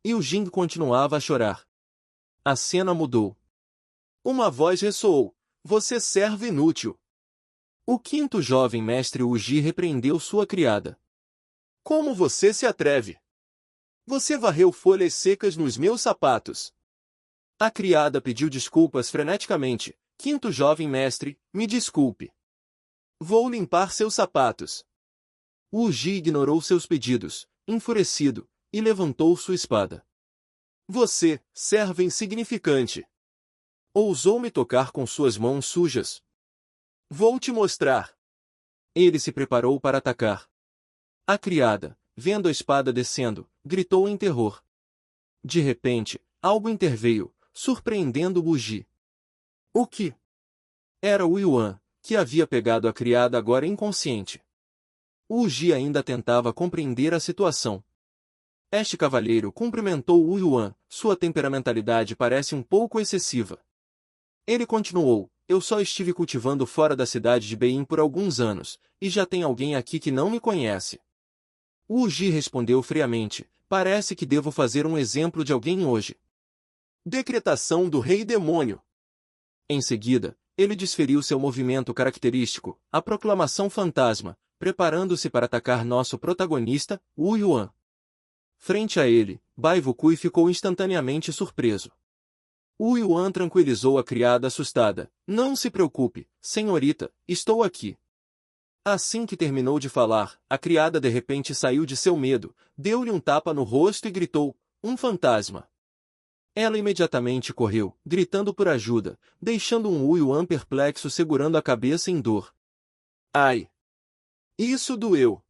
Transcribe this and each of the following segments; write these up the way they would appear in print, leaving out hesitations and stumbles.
e o Jing continuava a chorar. A cena mudou. Uma voz ressoou: "Você servo inútil!" O quinto jovem mestre Wu Ji repreendeu sua criada. "Como você se atreve? Você varreu folhas secas nos meus sapatos." A criada pediu desculpas freneticamente. "Quinto jovem mestre, me desculpe. Vou limpar seus sapatos." Wu Ji ignorou seus pedidos, enfurecido, e levantou sua espada. "Você, servo insignificante! Ousou me tocar com suas mãos sujas? Vou te mostrar." Ele se preparou para atacar. A criada, vendo a espada descendo, gritou em terror. De repente, algo interveio, surpreendendo Wu Ji. O que? Era Wu Yuan, que havia pegado a criada agora inconsciente. Wu Ji ainda tentava compreender a situação. Este cavalheiro cumprimentou Wu Yuan, sua temperamentalidade parece um pouco excessiva. Ele continuou: "Eu só estive cultivando fora da cidade de Bein por alguns anos, e já tem alguém aqui que não me conhece." Wu Ji respondeu friamente: "Parece que devo fazer um exemplo de alguém hoje." Decretação do Rei Demônio. Em seguida, ele desferiu seu movimento característico, a proclamação fantasma, preparando-se para atacar nosso protagonista, Wu Yuan. Frente a ele, Bai Wukui ficou instantaneamente surpreso. Wu Yuan tranquilizou a criada assustada: "Não se preocupe, senhorita, estou aqui." Assim que terminou de falar, a criada de repente saiu de seu medo, deu-lhe um tapa no rosto e gritou: "Um fantasma!" Ela imediatamente correu, gritando por ajuda, deixando um Wu Yuan perplexo segurando a cabeça em dor. "Ai! Isso doeu!"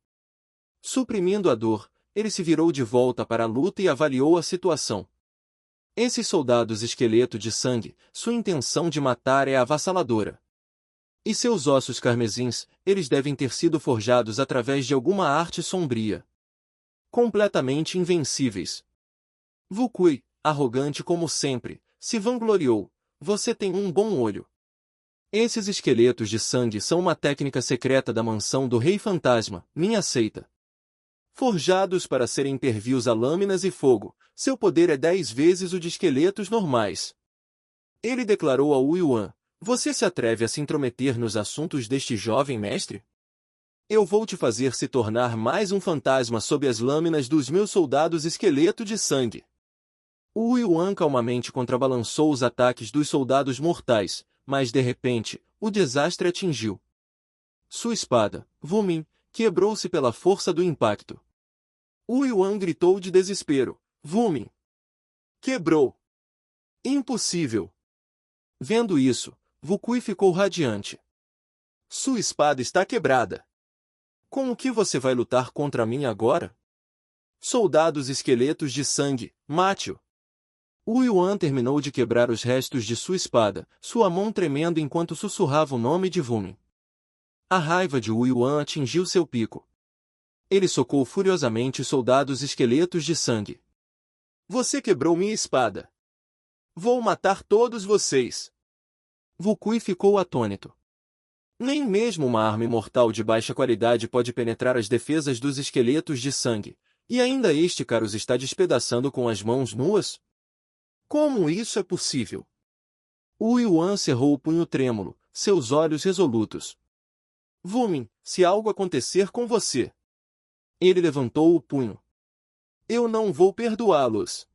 Suprimindo a dor, ele se virou de volta para a luta e avaliou a situação. Esses soldados esqueleto de sangue, sua intenção de matar é avassaladora. E seus ossos carmesins, eles devem ter sido forjados através de alguma arte sombria. Completamente invencíveis. Wukui, arrogante como sempre, se vangloriou: "Você tem um bom olho." Esses esqueletos de sangue são uma técnica secreta da mansão do Rei Fantasma, minha seita. Forjados para serem pervios a lâminas e fogo, seu poder é 10 vezes o de esqueletos normais. Ele declarou a Wu Yuan: "Você se atreve a se intrometer nos assuntos deste jovem mestre? Eu vou te fazer se tornar mais um fantasma sob as lâminas dos meus soldados esqueleto de sangue." O Wu Yuan calmamente contrabalançou os ataques dos soldados mortais, mas de repente, o desastre atingiu. Sua espada, Wumin, quebrou-se pela força do impacto. Wu Yuan gritou de desespero: "Wumin! Quebrou! Impossível!" Vendo isso, Wukui ficou radiante. "Sua espada está quebrada. Com o que você vai lutar contra mim agora? Soldados esqueletos de sangue, mate-o!" Wu Yuan terminou de quebrar os restos de sua espada, sua mão tremendo enquanto sussurrava o nome de Wumin. A raiva de Wu Yuan atingiu seu pico. Ele socou furiosamente os soldados esqueletos de sangue. "Você quebrou minha espada. Vou matar todos vocês." Wukui ficou atônito. Nem mesmo uma arma imortal de baixa qualidade pode penetrar as defesas dos esqueletos de sangue, e ainda este cara os está despedaçando com as mãos nuas? Como isso é possível? Wu Yuan cerrou o punho trêmulo, seus olhos resolutos. "Wumin, se algo acontecer com você..." Ele levantou o punho. "Eu não vou perdoá-los."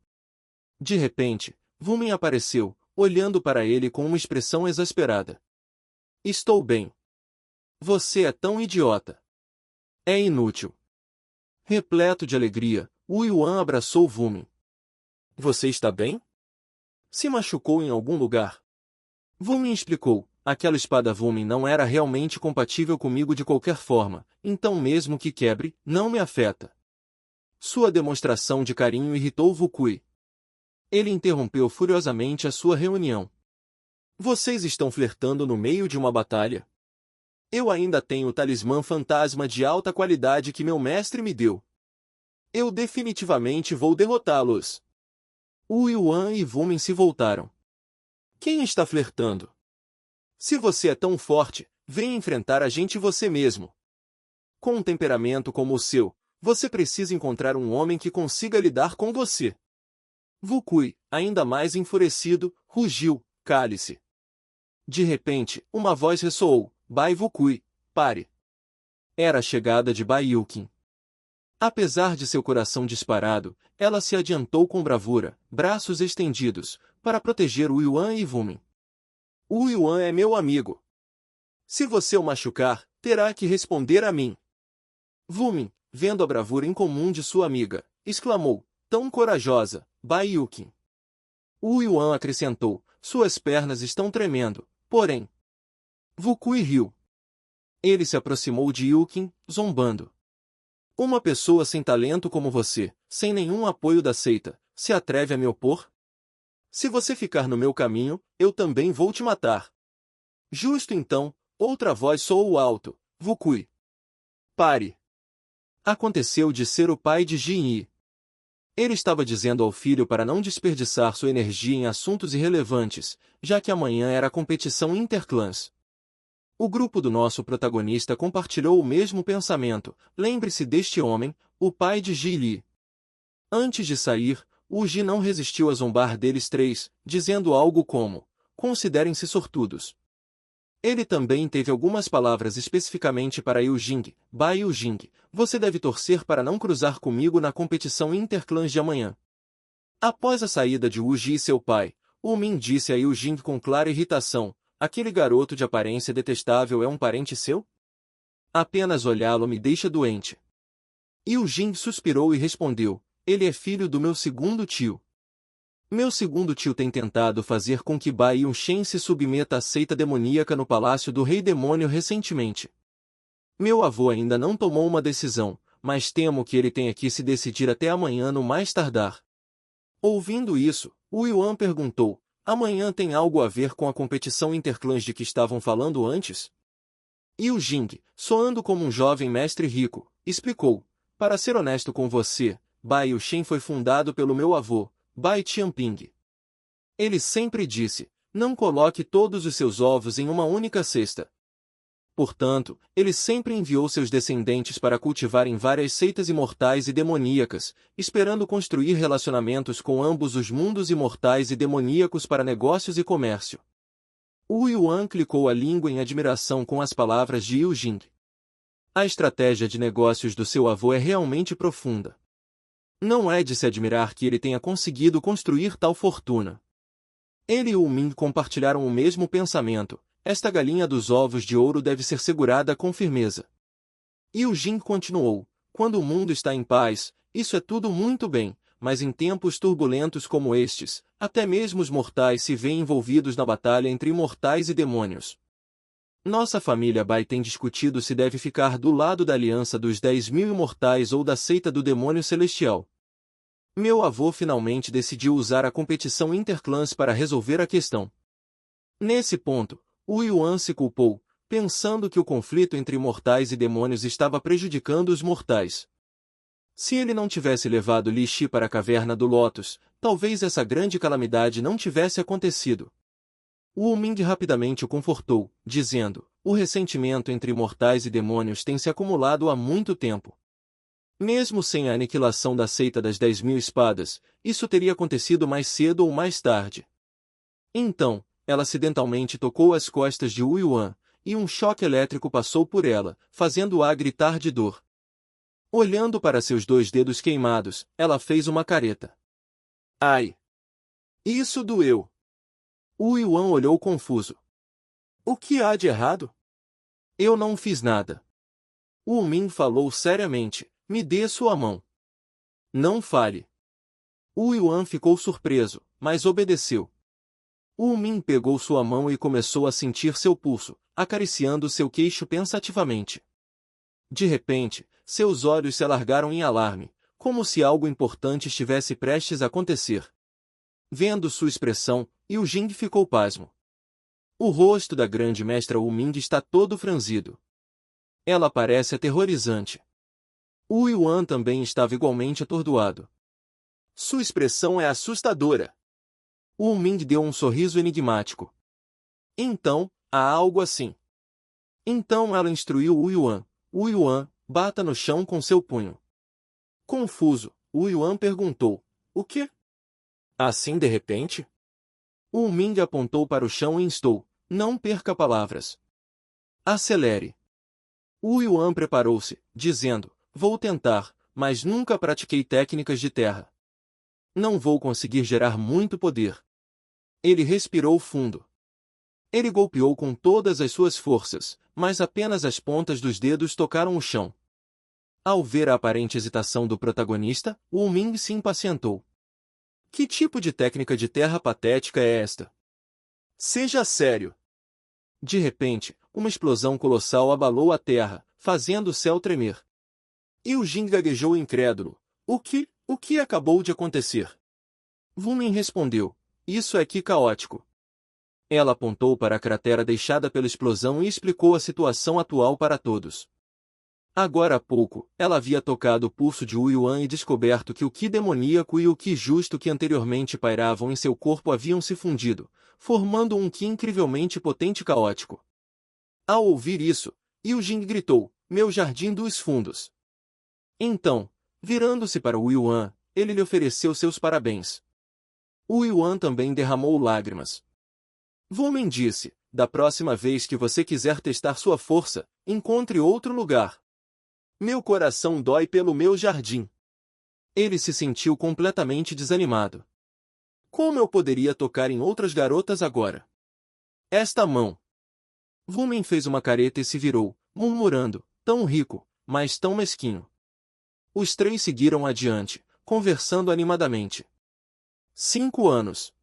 De repente, Wumin apareceu, olhando para ele com uma expressão exasperada. "Estou bem. Você é tão idiota. É inútil." Repleto de alegria, Wu Yuan abraçou Wumin. "Você está bem? Se machucou em algum lugar?" Wumin explicou: "Aquela espada Wumin não era realmente compatível comigo de qualquer forma, então mesmo que quebre, não me afeta." Sua demonstração de carinho irritou Wukui. Ele interrompeu furiosamente a sua reunião. "Vocês estão flertando no meio de uma batalha? Eu ainda tenho o talismã fantasma de alta qualidade que meu mestre me deu. Eu definitivamente vou derrotá-los." Wu Yuan e Wumin se voltaram. "Quem está flertando? Se você é tão forte, venha enfrentar a gente você mesmo. Com um temperamento como o seu, você precisa encontrar um homem que consiga lidar com você." Vukui, ainda mais enfurecido, rugiu, cale-se. De repente, uma voz ressoou, Bai Vukui, pare. Era a chegada de Bai Yukin. Apesar de seu coração disparado, ela se adiantou com bravura, braços estendidos, para proteger Wu Yuan e Wumin. Wu Yuan é meu amigo. Se você o machucar, terá que responder a mim. Wumin, vendo a bravura incomum de sua amiga, exclamou, tão corajosa, Bai Yukin. Wu Yuan acrescentou, suas pernas estão tremendo, porém. Vukui riu. Ele se aproximou de Yukin, zombando. Uma pessoa sem talento como você, sem nenhum apoio da seita, se atreve a me opor? Se você ficar no meu caminho, eu também vou te matar. Justo então, outra voz soou alto, Vukui. Pare. Aconteceu de ser o pai de Jin Yi. Ele estava dizendo ao filho para não desperdiçar sua energia em assuntos irrelevantes, já que amanhã era a competição interclãs. O grupo do nosso protagonista compartilhou o mesmo pensamento, lembre-se deste homem, o pai de Ji Li. Antes de sair, o Ji não resistiu a zombar deles três, dizendo algo como, considerem-se sortudos. Ele também teve algumas palavras especificamente para Yu Jing, Bai Yu Jing, você deve torcer para não cruzar comigo na competição interclãs de amanhã. Após a saída de Wu Ji e seu pai, Wu Min disse a Yu Jing com clara irritação, aquele garoto de aparência detestável é um parente seu? Apenas olhá-lo me deixa doente. Yu Jing suspirou e respondeu, ele é filho do meu segundo tio. Meu segundo tio tem tentado fazer com que Bai Yunshen se submeta à seita demoníaca no Palácio do Rei Demônio recentemente. Meu avô ainda não tomou uma decisão, mas temo que ele tenha que se decidir até amanhã no mais tardar. Ouvindo isso, Wu Yuan perguntou, amanhã tem algo a ver com a competição interclãs de que estavam falando antes? Yu Jing, soando como um jovem mestre rico, explicou, para ser honesto com você, Bai Yunshen foi fundado pelo meu avô, Bai Tianping. Ele sempre disse, não coloque todos os seus ovos em uma única cesta. Portanto, ele sempre enviou seus descendentes para cultivarem várias seitas imortais e demoníacas, esperando construir relacionamentos com ambos os mundos imortais e demoníacos para negócios e comércio. Wu Yuan clicou a língua em admiração com as palavras de Yu Jing. A estratégia de negócios do seu avô é realmente profunda. Não é de se admirar que ele tenha conseguido construir tal fortuna. Ele e Wu Min compartilharam o mesmo pensamento, esta galinha dos ovos de ouro deve ser segurada com firmeza. Yu Jing continuou, quando o mundo está em paz, isso é tudo muito bem, mas em tempos turbulentos como estes, até mesmo os mortais se veem envolvidos na batalha entre imortais e demônios. Nossa família Bai tem discutido se deve ficar do lado da aliança dos 10.000 imortais ou da seita do demônio celestial. Meu avô finalmente decidiu usar a competição interclãs para resolver a questão. Nesse ponto, Wu Yuan se culpou, pensando que o conflito entre mortais e demônios estava prejudicando os mortais. Se ele não tivesse levado Li Shi para a caverna do Lótus, talvez essa grande calamidade não tivesse acontecido. Wu Ming rapidamente o confortou, dizendo, o ressentimento entre mortais e demônios tem se acumulado há muito tempo. Mesmo sem a aniquilação da seita das 10.000 espadas, isso teria acontecido mais cedo ou mais tarde. Então, ela acidentalmente tocou as costas de Wu Yuan, e um choque elétrico passou por ela, fazendo-a gritar de dor. Olhando para seus 2 dedos queimados, ela fez uma careta. Ai! Isso doeu! Wu Yuan olhou confuso. O que há de errado? Eu não fiz nada. Wu Min falou seriamente, me dê sua mão. Não fale. Wu Yuan ficou surpreso, mas obedeceu. Wu Min pegou sua mão e começou a sentir seu pulso, acariciando seu queixo pensativamente. De repente, seus olhos se alargaram em alarme, como se algo importante estivesse prestes a acontecer. Vendo sua expressão, Yu Jing ficou pasmo. O rosto da grande mestra Wu Min está todo franzido. Ela parece aterrorizante. Wu Yuan também estava igualmente atordoado. Sua expressão é assustadora. Wu Min deu um sorriso enigmático. Então, há algo assim. Então ela instruiu Wu Yuan. Wu Yuan, bata no chão com seu punho. Confuso, Wu Yuan perguntou, o quê? Assim de repente? Wu Ming apontou para o chão e instou, não perca palavras. Acelere. Wu Yuan preparou-se, dizendo, vou tentar, mas nunca pratiquei técnicas de terra. Não vou conseguir gerar muito poder. Ele respirou fundo. Ele golpeou com todas as suas forças, mas apenas as pontas dos dedos tocaram o chão. Ao ver a aparente hesitação do protagonista, Wu Ming se impacientou. Que tipo de técnica de terra patética é esta? Seja sério. De repente, uma explosão colossal abalou a terra, fazendo o céu tremer. E o Jing gaguejou incrédulo. O que acabou de acontecer? Wu Ming respondeu, isso é que caótico. Ela apontou para a cratera deixada pela explosão e explicou a situação atual para todos. Agora há pouco, ela havia tocado o pulso de Wu Yuan e descoberto que o Qi demoníaco e o Qi justo que anteriormente pairavam em seu corpo haviam se fundido, formando um Qi incrivelmente potente e caótico. Ao ouvir isso, Yu Jing gritou, meu jardim dos fundos. Então, virando-se para Wu Yuan, ele lhe ofereceu seus parabéns. Wu Yuan também derramou lágrimas. Wu Ming disse, da próxima vez que você quiser testar sua força, encontre outro lugar. Meu coração dói pelo meu jardim. Ele se sentiu completamente desanimado. Como eu poderia tocar em outras garotas agora? Esta mão. Wu Ming fez uma careta e se virou, murmurando, tão rico, mas tão mesquinho. Os três seguiram adiante, conversando animadamente. 5 anos.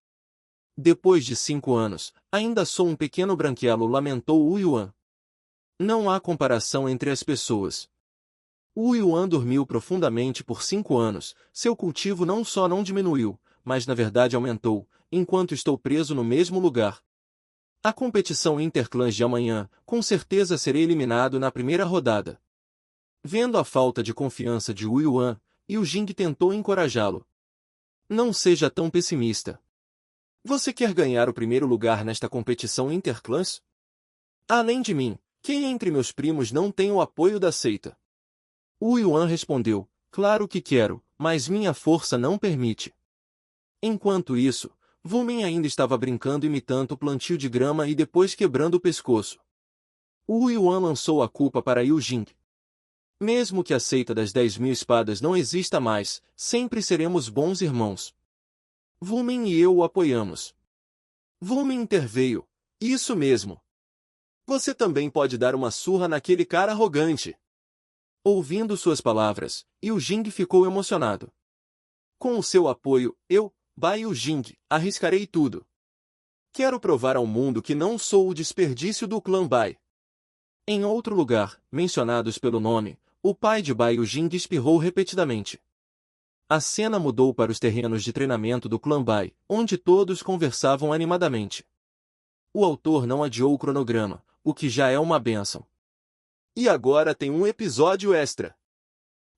Depois de 5 anos, ainda sou um pequeno branquelo, lamentou Wu Yuan. Não há comparação entre as pessoas. Wu Yuan dormiu profundamente por 5 anos, seu cultivo não só não diminuiu, mas na verdade aumentou, enquanto estou preso no mesmo lugar. A competição interclãs de amanhã, com certeza serei eliminado na primeira rodada. Vendo a falta de confiança de Wu Yuan, Yu Jing tentou encorajá-lo. Não seja tão pessimista. Você quer ganhar o primeiro lugar nesta competição interclãs? Além de mim, quem entre meus primos não tem o apoio da seita? Wu Yuan respondeu, claro que quero, mas minha força não permite. Enquanto isso, Wu Ming ainda estava brincando imitando o plantio de grama e depois quebrando o pescoço. Wu Yuan lançou a culpa para Yu Jing. Mesmo que a seita das 10.000 espadas não exista mais, sempre seremos bons irmãos. Wu Ming e eu o apoiamos. Wu Ming interveio. Isso mesmo. Você também pode dar uma surra naquele cara arrogante. Ouvindo suas palavras, Yu Jing ficou emocionado. Com o seu apoio, eu, Bai Yu Jing, arriscarei tudo. Quero provar ao mundo que não sou o desperdício do clã Bai. Em outro lugar, mencionados pelo nome, o pai de Bai Yu Jing espirrou repetidamente. A cena mudou para os terrenos de treinamento do clã Bai, onde todos conversavam animadamente. O autor não adiou o cronograma, o que já é uma bênção. E agora tem um episódio extra.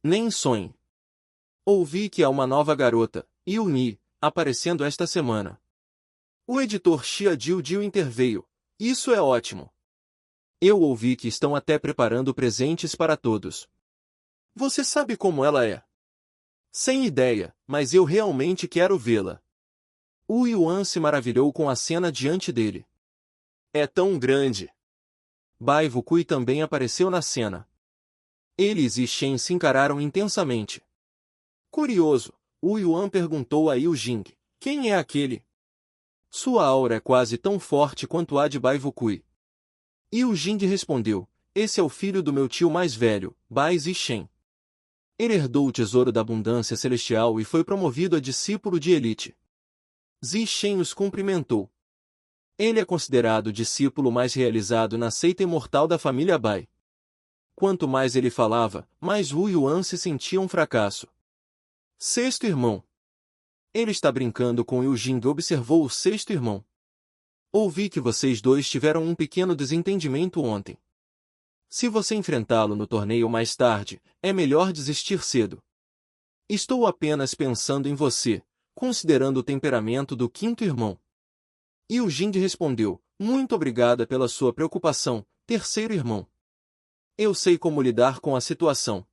Nem sonhe. Ouvi que há uma nova garota, Yuni, aparecendo esta semana. O editor Xia Jiu interveio. Isso é ótimo. Eu ouvi que estão até preparando presentes para todos. Você sabe como ela é? Sem ideia, mas eu realmente quero vê-la. Wu Yuan se maravilhou com a cena diante dele. É tão grande. Bai Wukui também apareceu na cena. Eles e Shen se encararam intensamente. Curioso, Wu Yuan perguntou a Yu Jing, quem é aquele? Sua aura é quase tão forte quanto a de Bai Wukui. Yu Jing respondeu, esse é o filho do meu tio mais velho, Bai Zixen. Ele herdou o tesouro da abundância celestial e foi promovido a discípulo de elite. Zixen os cumprimentou. Ele é considerado o discípulo mais realizado na seita imortal da família Bai. Quanto mais ele falava, mais Wu Yuan se sentia um fracasso. Sexto irmão. Ele está brincando com Yu Jing, observou o sexto irmão. Ouvi que vocês dois tiveram um pequeno desentendimento ontem. Se você enfrentá-lo no torneio mais tarde, é melhor desistir cedo. Estou apenas pensando em você, considerando o temperamento do quinto irmão. Yu Jing respondeu, muito obrigada pela sua preocupação, terceiro irmão. Eu sei como lidar com a situação.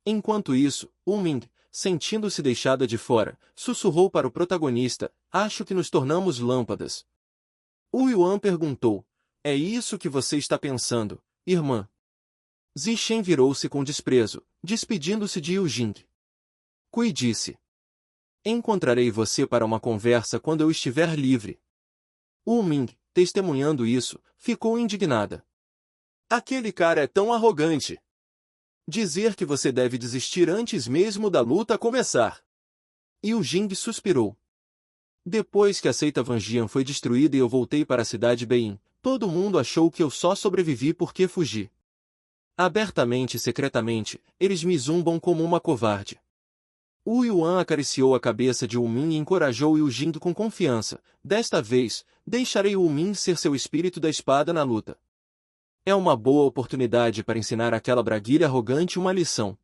Enquanto isso, Wu Ming, sentindo-se deixada de fora, sussurrou para o protagonista: acho que nos tornamos lâmpadas. Wu Yuan perguntou: é isso que você está pensando, irmã? Zixen virou-se com desprezo, despedindo-se de Yu Jing. Cui disse: encontrarei você para uma conversa quando eu estiver livre. Wu Ming, testemunhando isso, ficou indignada. Aquele cara é tão arrogante. Dizer que você deve desistir antes mesmo da luta começar. Yu Jing suspirou. Depois que a seita Vanjian foi destruída e eu voltei para a cidade Bein, todo mundo achou que eu só sobrevivi porque fugi. Abertamente e secretamente, eles me zombam como uma covarde. Wu Yuan acariciou a cabeça de Wu Min e encorajou Yu Jing com confiança. Desta vez, deixarei Wu Min ser seu espírito da espada na luta. É uma boa oportunidade para ensinar aquela braguilha arrogante uma lição.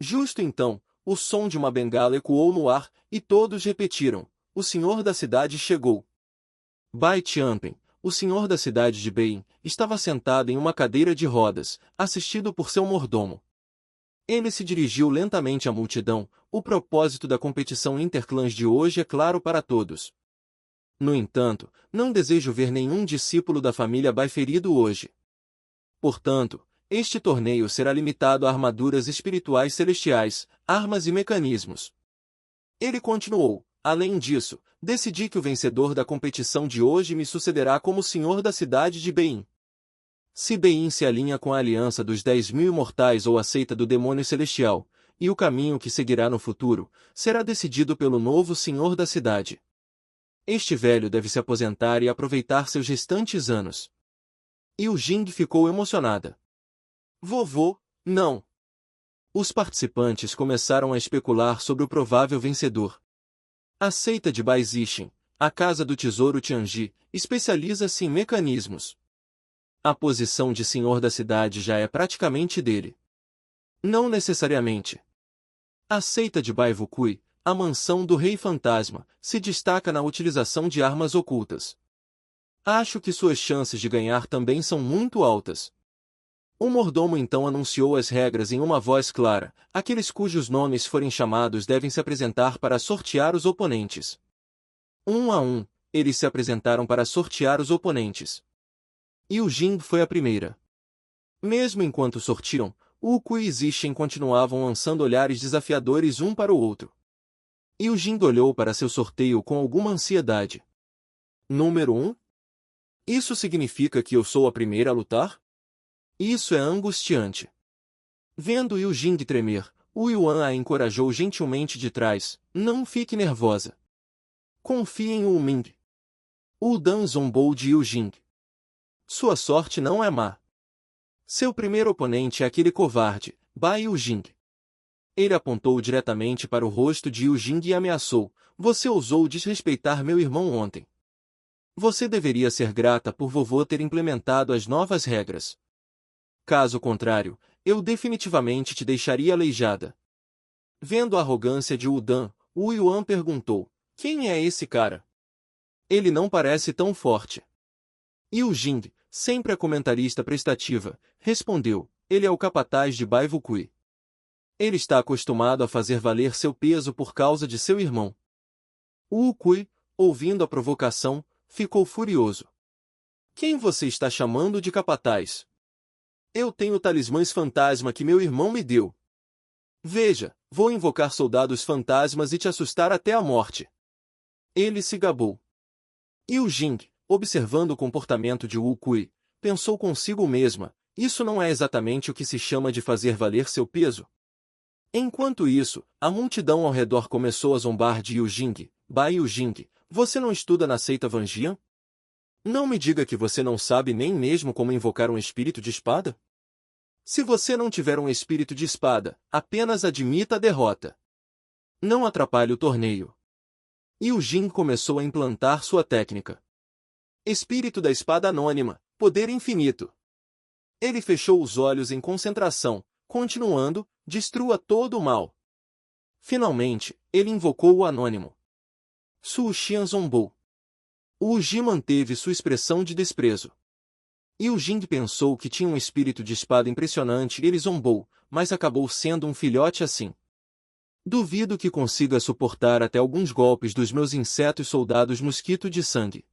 Justo então, o som de uma bengala ecoou no ar, e todos repetiram: o senhor da cidade chegou. Bai Tianping, o senhor da cidade de Bein, estava sentado em uma cadeira de rodas, assistido por seu mordomo. Ele se dirigiu lentamente à multidão. O propósito da competição interclãs de hoje é claro para todos. No entanto, não desejo ver nenhum discípulo da família Bai ferido hoje. Portanto, este torneio será limitado a armaduras espirituais celestiais, armas e mecanismos. Ele continuou: além disso, decidi que o vencedor da competição de hoje me sucederá como senhor da cidade de Bein. Se Bein se alinha com a aliança dos 10.000 imortais ou a seita do demônio celestial, e o caminho que seguirá no futuro, será decidido pelo novo senhor da cidade. Este velho deve se aposentar e aproveitar seus restantes anos. Yu Jing ficou emocionada. Vovô, não. Os participantes começaram a especular sobre o provável vencedor. A seita de Bai Zixin, a Casa do Tesouro Tianji, especializa-se em mecanismos. A posição de senhor da cidade já é praticamente dele. Não necessariamente. A seita de Bai Wukui, a mansão do Rei Fantasma, se destaca na utilização de armas ocultas. Acho que suas chances de ganhar também são muito altas. O mordomo então anunciou as regras em uma voz clara: aqueles cujos nomes forem chamados devem se apresentar para sortear os oponentes. Um a um, eles se apresentaram para sortear os oponentes. Yu Jing foi a primeira. Mesmo enquanto sortiam, Wu Kui e Zixen continuavam lançando olhares desafiadores um para o outro. Yu Jing olhou para seu sorteio com alguma ansiedade. Número 1? Isso significa que eu sou a primeira a lutar? Isso é angustiante. Vendo Yu Jing tremer, Wu Yuan a encorajou gentilmente de trás: não fique nervosa. Confie em Wu Ming. Wu Dan zombou de Yu Jing. Sua sorte não é má. Seu primeiro oponente é aquele covarde, Bai Yu Jing. Ele apontou diretamente para o rosto de Yu Jing e ameaçou: você ousou desrespeitar meu irmão ontem. Você deveria ser grata por vovô ter implementado as novas regras. Caso contrário, eu definitivamente te deixaria aleijada. Vendo a arrogância de Wu Dan, Wu Yuan perguntou: quem é esse cara? Ele não parece tão forte. Yu Jing, sempre a comentarista prestativa, respondeu: ele é o capataz de Bai Wukui. Ele está acostumado a fazer valer seu peso por causa de seu irmão. Wu Kui, ouvindo a provocação, ficou furioso. Quem você está chamando de capataz? Eu tenho talismãs fantasma que meu irmão me deu. Veja, vou invocar soldados fantasmas e te assustar até a morte. Ele se gabou. Yu Jing, observando o comportamento de Wu Kui, pensou consigo mesma: isso não é exatamente o que se chama de fazer valer seu peso. Enquanto isso, a multidão ao redor começou a zombar de Yu Jing. Bai Yu Jing, você não estuda na seita Vanjian? Não me diga que você não sabe nem mesmo como invocar um espírito de espada? Se você não tiver um espírito de espada, apenas admita a derrota. Não atrapalhe o torneio. Yu Jing começou a implantar sua técnica. Espírito da espada anônima, poder infinito. Ele fechou os olhos em concentração, continuando: destrua todo o mal. Finalmente, ele invocou o anônimo. Su Xian zombou. Wu Ji manteve sua expressão de desprezo. Yu Jing pensou que tinha um espírito de espada impressionante e ele zombou, mas acabou sendo um filhote assim. Duvido que consiga suportar até alguns golpes dos meus insetos soldados mosquito de sangue.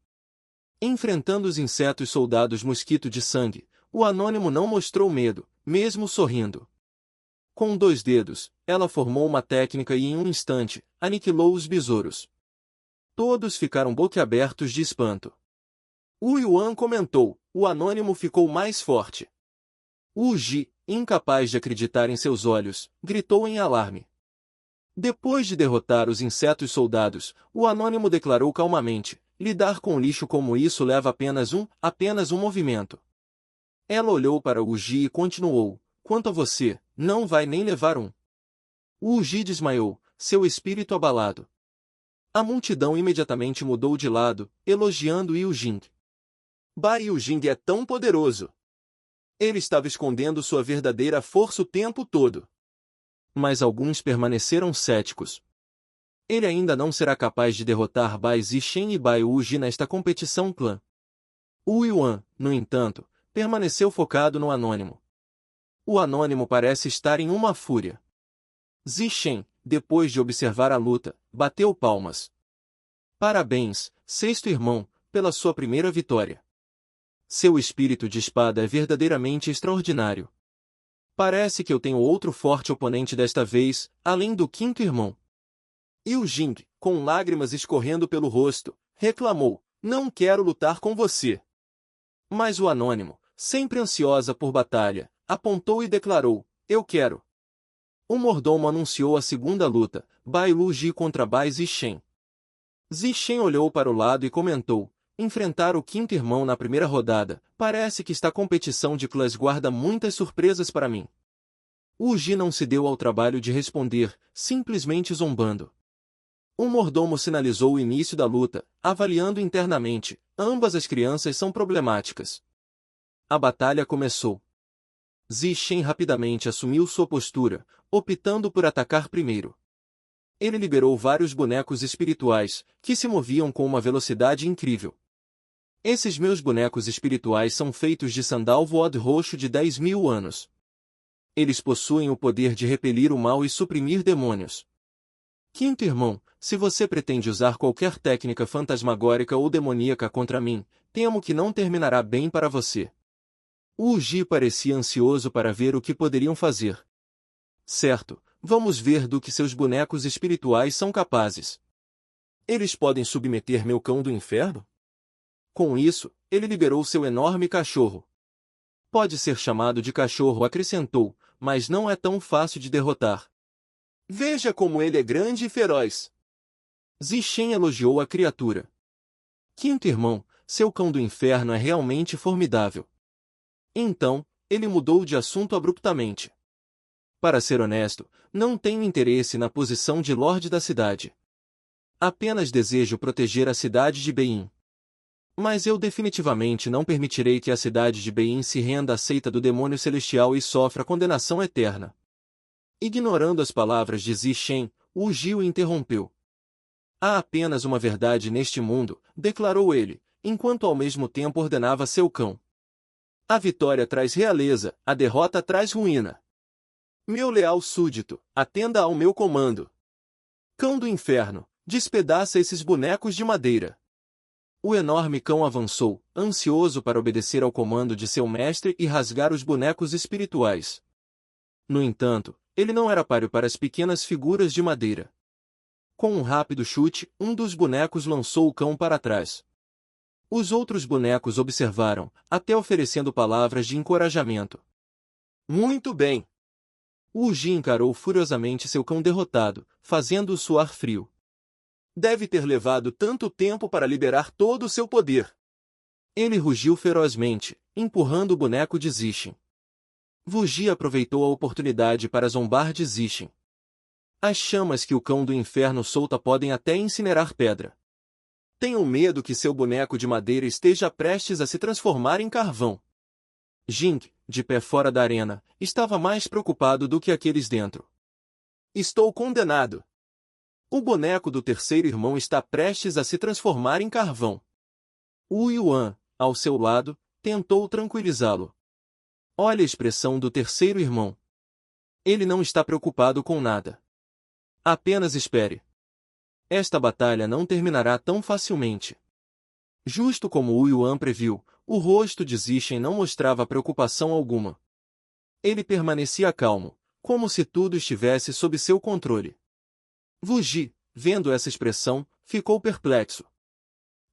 Enfrentando os insetos soldados mosquito de sangue, o anônimo não mostrou medo, mesmo sorrindo. Com 2 dedos, ela formou uma técnica e em um instante, aniquilou os besouros. Todos ficaram boquiabertos de espanto. Wu Yuan comentou, o anônimo ficou mais forte. Wu Ji, incapaz de acreditar em seus olhos, gritou em alarme. Depois de derrotar os insetos soldados, o anônimo declarou calmamente, lidar com lixo como isso leva apenas um movimento. Ela olhou para Wu Ji e continuou, quanto a você, não vai nem levar um. Wu Ji desmaiou, seu espírito abalado. A multidão imediatamente mudou de lado, elogiando Yu Jing. Bai Yu Jing é tão poderoso. Ele estava escondendo sua verdadeira força o tempo todo. Mas alguns permaneceram céticos. Ele ainda não será capaz de derrotar Bai Zixen e Bai Wu Ji nesta competição clã. Wu Yuan, no entanto, permaneceu focado no anônimo. O anônimo parece estar em uma fúria. Zixen, depois de observar a luta, bateu palmas. Parabéns, sexto irmão, pela sua primeira vitória. Seu espírito de espada é verdadeiramente extraordinário. Parece que eu tenho outro forte oponente desta vez, além do quinto irmão. Yu Jing, com lágrimas escorrendo pelo rosto, reclamou, não quero lutar com você. Mas o anônimo, sempre ansiosa por batalha, apontou e declarou, eu quero. O mordomo anunciou a segunda luta, Bai Lu Ji contra Bai Zixen. Zixen olhou para o lado e comentou, enfrentar o quinto irmão na primeira rodada, parece que esta competição de clãs guarda muitas surpresas para mim. Wu Ji não se deu ao trabalho de responder, simplesmente zombando. O mordomo sinalizou o início da luta, avaliando internamente, ambas as crianças são problemáticas. A batalha começou. Zixen rapidamente assumiu sua postura, optando por atacar primeiro. Ele liberou vários bonecos espirituais, que se moviam com uma velocidade incrível. Esses meus bonecos espirituais são feitos de sandal voado roxo de 10.000 anos. Eles possuem o poder de repelir o mal e suprimir demônios. Quinto irmão, se você pretende usar qualquer técnica fantasmagórica ou demoníaca contra mim, temo que não terminará bem para você. Wu Ji parecia ansioso para ver o que poderiam fazer. Certo, vamos ver do que seus bonecos espirituais são capazes. Eles podem submeter meu cão do inferno? Com isso, ele liberou seu enorme cachorro. Pode ser chamado de cachorro, acrescentou, mas não é tão fácil de derrotar. Veja como ele é grande e feroz. Zixen elogiou a criatura. Quinto irmão, seu cão do inferno é realmente formidável. Então, ele mudou de assunto abruptamente. Para ser honesto, não tenho interesse na posição de Lorde da cidade. Apenas desejo proteger a cidade de Bein. Mas eu definitivamente não permitirei que a cidade de Bein se renda à seita do demônio celestial e sofra condenação eterna. Ignorando as palavras de Zixen, Wu Ji o interrompeu. Há apenas uma verdade neste mundo, declarou ele, enquanto ao mesmo tempo ordenava seu cão. A vitória traz realeza, a derrota traz ruína. Meu leal súdito, atenda ao meu comando. Cão do inferno, despedaça esses bonecos de madeira. O enorme cão avançou, ansioso para obedecer ao comando de seu mestre e rasgar os bonecos espirituais. No entanto, ele não era páreo para as pequenas figuras de madeira. Com um rápido chute, um dos bonecos lançou o cão para trás. Os outros bonecos observaram, até oferecendo palavras de encorajamento. Muito bem! Wu Ji encarou furiosamente seu cão derrotado, fazendo-o suar frio. Deve ter levado tanto tempo para liberar todo o seu poder. Ele rugiu ferozmente, empurrando o boneco de Zixen. Wu Ji aproveitou a oportunidade para zombar de Zixen. As chamas que o cão do inferno solta podem até incinerar pedra. Tenho medo que seu boneco de madeira esteja prestes a se transformar em carvão. Jing, de pé fora da arena, estava mais preocupado do que aqueles dentro. Estou condenado. O boneco do terceiro irmão está prestes a se transformar em carvão. Wu Yuan, ao seu lado, tentou tranquilizá-lo. Olha a expressão do terceiro irmão. Ele não está preocupado com nada. Apenas espere. Esta batalha não terminará tão facilmente. Justo como Wu Yuan previu, o rosto de Zixen não mostrava preocupação alguma. Ele permanecia calmo, como se tudo estivesse sob seu controle. Wu Ji, vendo essa expressão, ficou perplexo.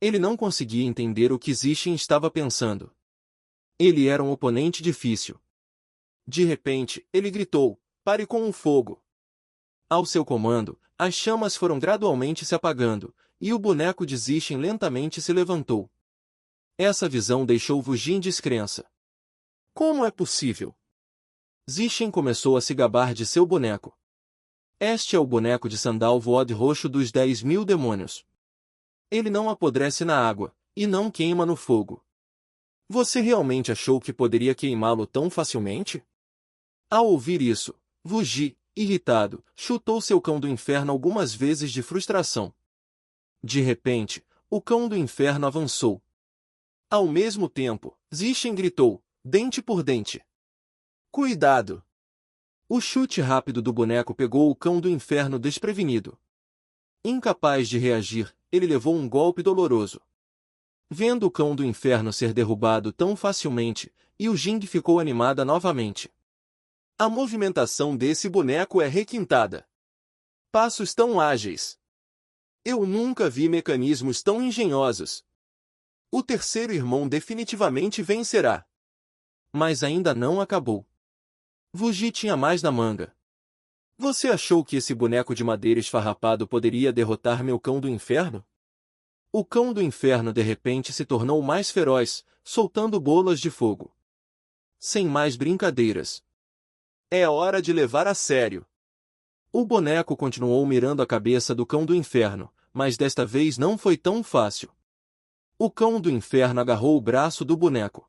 Ele não conseguia entender o que Zixen estava pensando. Ele era um oponente difícil. De repente, ele gritou: "Pare com o fogo!" Ao seu comando, as chamas foram gradualmente se apagando, e o boneco de Zixen lentamente se levantou. Essa visão deixou Wu Ji em descrença. Como é possível? Zixen começou a se gabar de seu boneco. Este é o boneco de Sandalvo Od Roxo dos 10.000 demônios. Ele não apodrece na água, e não queima no fogo. Você realmente achou que poderia queimá-lo tão facilmente? Ao ouvir isso, Wu Ji, irritado, chutou seu cão do inferno algumas vezes de frustração. De repente, o cão do inferno avançou. Ao mesmo tempo, Zixen gritou, dente por dente. Cuidado! O chute rápido do boneco pegou o cão do inferno desprevenido. Incapaz de reagir, ele levou um golpe doloroso. Vendo o cão do inferno ser derrubado tão facilmente, Yu Jing ficou animada novamente. A movimentação desse boneco é requintada. Passos tão ágeis. Eu nunca vi mecanismos tão engenhosos. O terceiro irmão definitivamente vencerá. Mas ainda não acabou. Wu Ji tinha mais na manga. Você achou que esse boneco de madeira esfarrapado poderia derrotar meu cão do inferno? O cão do inferno de repente se tornou mais feroz, soltando bolas de fogo. Sem mais brincadeiras. É hora de levar a sério. O boneco continuou mirando a cabeça do cão do inferno, mas desta vez não foi tão fácil. O cão do inferno agarrou o braço do boneco.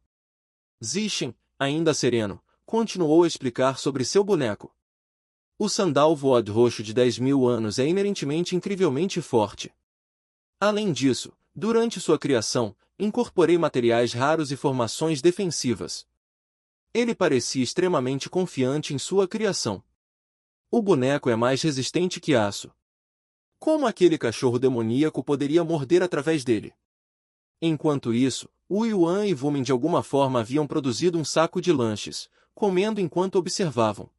Zixen, ainda sereno, continuou a explicar sobre seu boneco. O Sandalvo Od Roxo de 10.000 anos é inerentemente incrivelmente forte. Além disso, durante sua criação, incorporei materiais raros e formações defensivas. Ele parecia extremamente confiante em sua criação. O boneco é mais resistente que aço. Como aquele cachorro demoníaco poderia morder através dele? Enquanto isso, Wu Yuan e Wumin de alguma forma haviam produzido um saco de lanches, comendo enquanto observavam.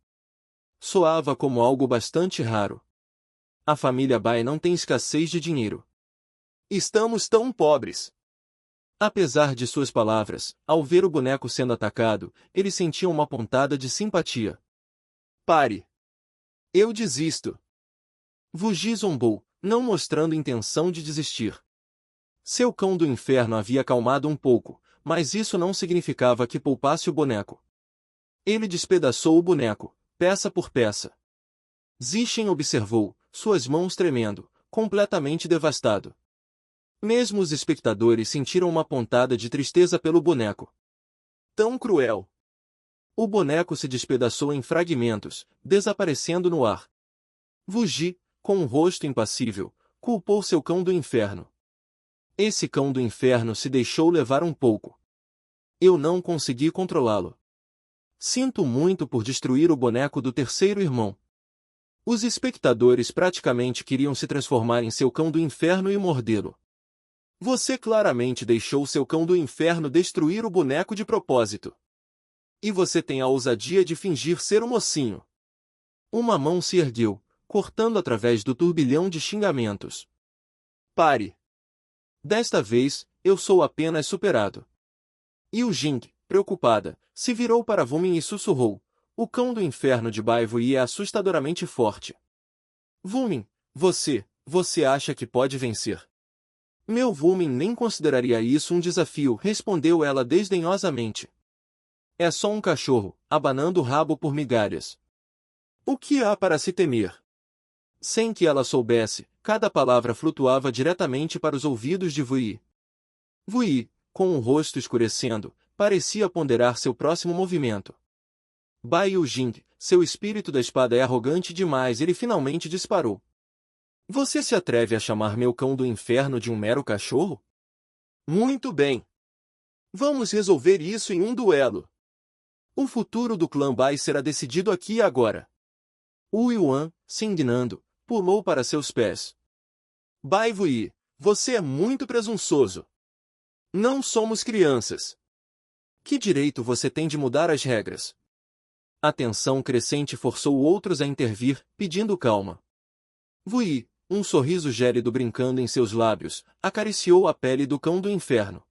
Soava como algo bastante raro. A família Bai não tem escassez de dinheiro. Estamos tão pobres. Apesar de suas palavras, ao ver o boneco sendo atacado, ele sentia uma pontada de simpatia. Pare. Eu desisto. Wu Ji zombou, não mostrando intenção de desistir. Seu cão do inferno havia acalmado um pouco, mas isso não significava que poupasse o boneco. Ele despedaçou o boneco, peça por peça. Zixen observou, suas mãos tremendo, completamente devastado. Mesmo os espectadores sentiram uma pontada de tristeza pelo boneco. Tão cruel! O boneco se despedaçou em fragmentos, desaparecendo no ar. Wu Ji, com um rosto impassível, culpou seu cão do inferno. Esse cão do inferno se deixou levar um pouco. Eu não consegui controlá-lo. Sinto muito por destruir o boneco do terceiro irmão. Os espectadores praticamente queriam se transformar em seu cão do inferno e mordê-lo. Você claramente deixou seu cão do inferno destruir o boneco de propósito. E você tem a ousadia de fingir ser um mocinho. Uma mão se ergueu, cortando através do turbilhão de xingamentos. Pare. Desta vez, eu sou apenas superado. Yu Jing, preocupada, se virou para Wumin e sussurrou. O cão do inferno de Bai Wei é assustadoramente forte. Wumin, você acha que pode vencer? Meu Wumin nem consideraria isso um desafio, respondeu ela desdenhosamente. É só um cachorro, abanando o rabo por migalhas. O que há para se temer? Sem que ela soubesse, cada palavra flutuava diretamente para os ouvidos de Wei. Wei, com o rosto escurecendo, parecia ponderar seu próximo movimento. Bai Yujing, seu espírito da espada é arrogante demais, ele finalmente disparou. Você se atreve a chamar meu cão do inferno de um mero cachorro? Muito bem. Vamos resolver isso em um duelo. O futuro do clã Bai será decidido aqui e agora. Wu Yuan, se indignando, pulou para seus pés. Bai Vui, você é muito presunçoso. Não somos crianças. Que direito você tem de mudar as regras? A tensão crescente forçou outros a intervir, pedindo calma. Vui, um sorriso gélido brincando em seus lábios, acariciou a pele do cão do inferno.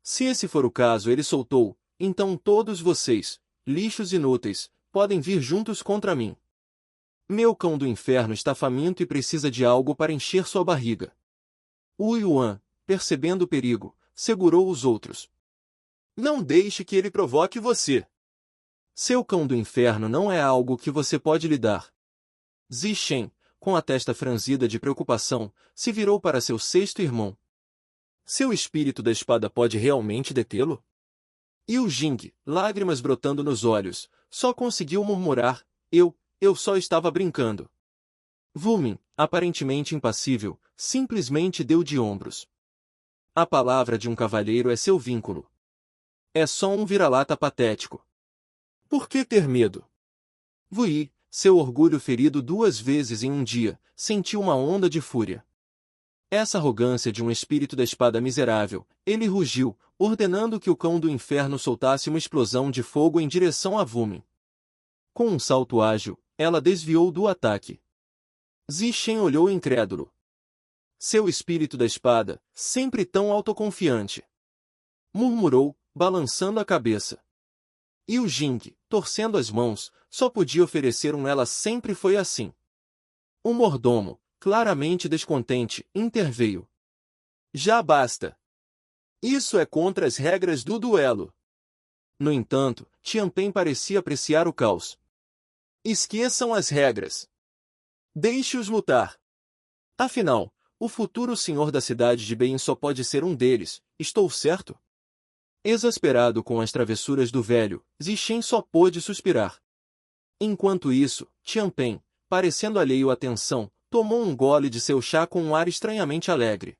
Se esse for o caso, ele soltou, então todos vocês, lixos inúteis, podem vir juntos contra mim. Meu cão do inferno está faminto e precisa de algo para encher sua barriga. Wu Yuan, percebendo o perigo, segurou os outros. Não deixe que ele provoque você. Seu cão do inferno não é algo que você pode lidar. Zi Shen, com a testa franzida de preocupação, se virou para seu sexto irmão. Seu espírito da espada pode realmente detê-lo? E o Jing, lágrimas brotando nos olhos, só conseguiu murmurar, eu só estava brincando. Wumin, aparentemente impassível, simplesmente deu de ombros. A palavra de um cavalheiro é seu vínculo. É só um vira-lata patético. Por que ter medo? Vui, seu orgulho ferido 2 vezes em um dia, sentiu uma onda de fúria. Essa arrogância de um espírito da espada miserável, ele rugiu, ordenando que o cão do inferno soltasse uma explosão de fogo em direção a Wumin. Com um salto ágil, ela desviou do ataque. Zi Shen olhou incrédulo. Seu espírito da espada, sempre tão autoconfiante. Murmurou, balançando a cabeça. E o Jing, torcendo as mãos, só podia oferecer ela sempre foi assim. O mordomo, claramente descontente, interveio. Já basta. Isso é contra as regras do duelo. No entanto, Tianpen parecia apreciar o caos. Esqueçam as regras. Deixe-os lutar. Afinal, o futuro senhor da cidade de Bein só pode ser um deles, estou certo? Exasperado com as travessuras do velho, Zi Shen só pôde suspirar. Enquanto isso, Tianpen, parecendo alheio à tensão, tomou um gole de seu chá com um ar estranhamente alegre.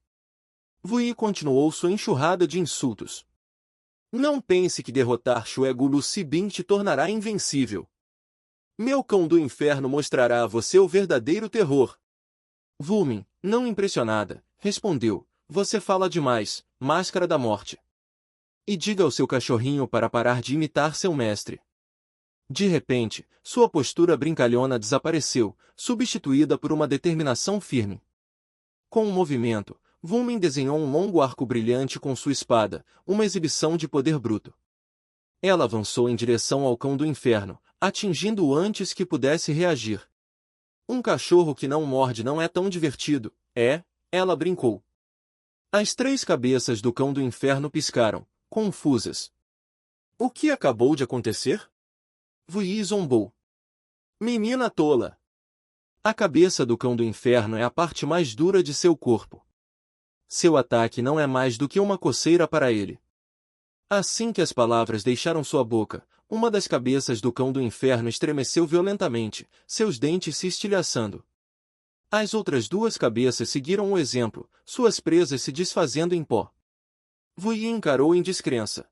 Vui continuou sua enxurrada de insultos. Não pense que derrotar Xuegu Sibin te tornará invencível. Meu cão do inferno mostrará a você o verdadeiro terror. Wumin, não impressionada, respondeu, você fala demais, máscara da morte. E diga ao seu cachorrinho para parar de imitar seu mestre. De repente, sua postura brincalhona desapareceu, substituída por uma determinação firme. Com um movimento, Wumin desenhou um longo arco brilhante com sua espada, uma exibição de poder bruto. Ela avançou em direção ao cão do inferno, atingindo-o antes que pudesse reagir. Um cachorro que não morde não é tão divertido, ela brincou. As 3 cabeças do cão do inferno piscaram, confusas. O que acabou de acontecer? Vui zombou. Menina tola! A cabeça do cão do inferno é a parte mais dura de seu corpo. Seu ataque não é mais do que uma coceira para ele. Assim que as palavras deixaram sua boca, uma das cabeças do cão do inferno estremeceu violentamente, seus dentes se estilhaçando. As outras 2 cabeças seguiram o exemplo, suas presas se desfazendo em pó. Vui encarou em descrença.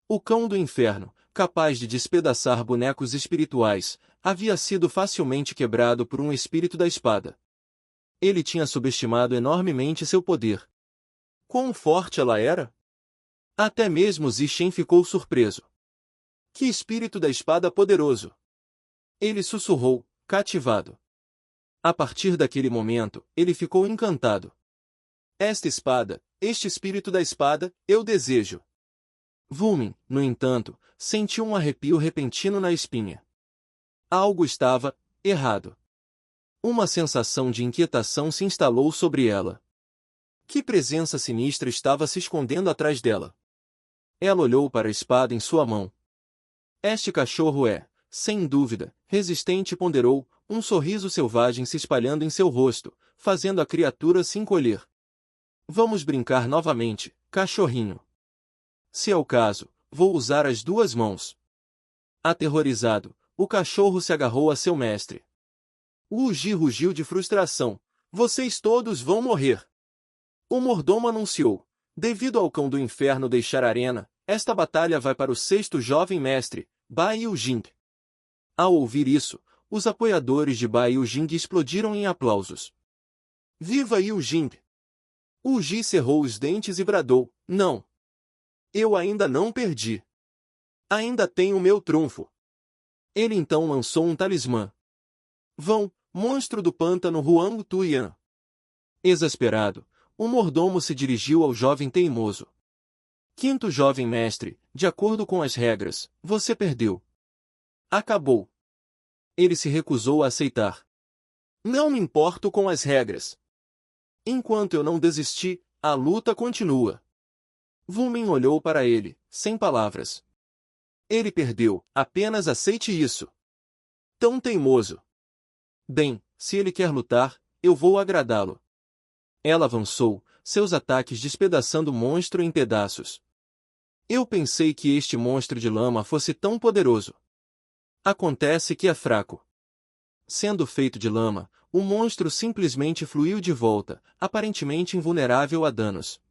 O cão do inferno, capaz de despedaçar bonecos espirituais, havia sido facilmente quebrado por um espírito da espada. Ele tinha subestimado enormemente seu poder. Quão forte ela era? Até mesmo Zi Shen ficou surpreso. Que espírito da espada poderoso! Ele sussurrou, cativado. A partir daquele momento, ele ficou encantado. Esta espada, este espírito da espada, eu desejo. Wumin, no entanto, sentiu um arrepio repentino na espinha. Algo estava errado. Uma sensação de inquietação se instalou sobre ela. Que presença sinistra estava se escondendo atrás dela? Ela olhou para a espada em sua mão. Este cachorro é, sem dúvida, resistente, ponderou, um sorriso selvagem se espalhando em seu rosto, fazendo a criatura se encolher. Vamos brincar novamente, cachorrinho. Se é o caso, vou usar as 2 mãos. Aterrorizado, o cachorro se agarrou a seu mestre. Wu Ji rugiu de frustração. Vocês todos vão morrer. O mordomo anunciou. Devido ao cão do inferno deixar a arena, esta batalha vai para o 6º jovem mestre, Bai Yujing. Ao ouvir isso, os apoiadores de Bai Yujing explodiram em aplausos. Viva Yujing! Ji cerrou os dentes e bradou, não! Eu ainda não perdi. Ainda tenho meu trunfo. Ele então lançou um talismã. Vão, monstro do pântano Huang Tuyan. Exasperado, o mordomo se dirigiu ao jovem teimoso. Quinto jovem mestre, de acordo com as regras, você perdeu. Acabou. Ele se recusou a aceitar. Não me importo com as regras. Enquanto eu não desisti, a luta continua. Wumin olhou para ele, sem palavras. Ele perdeu, apenas aceite isso. Tão teimoso. Bem, se ele quer lutar, eu vou agradá-lo. Ela avançou, seus ataques despedaçando o monstro em pedaços. Eu pensei que este monstro de lama fosse tão poderoso. Acontece que é fraco. Sendo feito de lama, o monstro simplesmente fluiu de volta, aparentemente invulnerável a danos.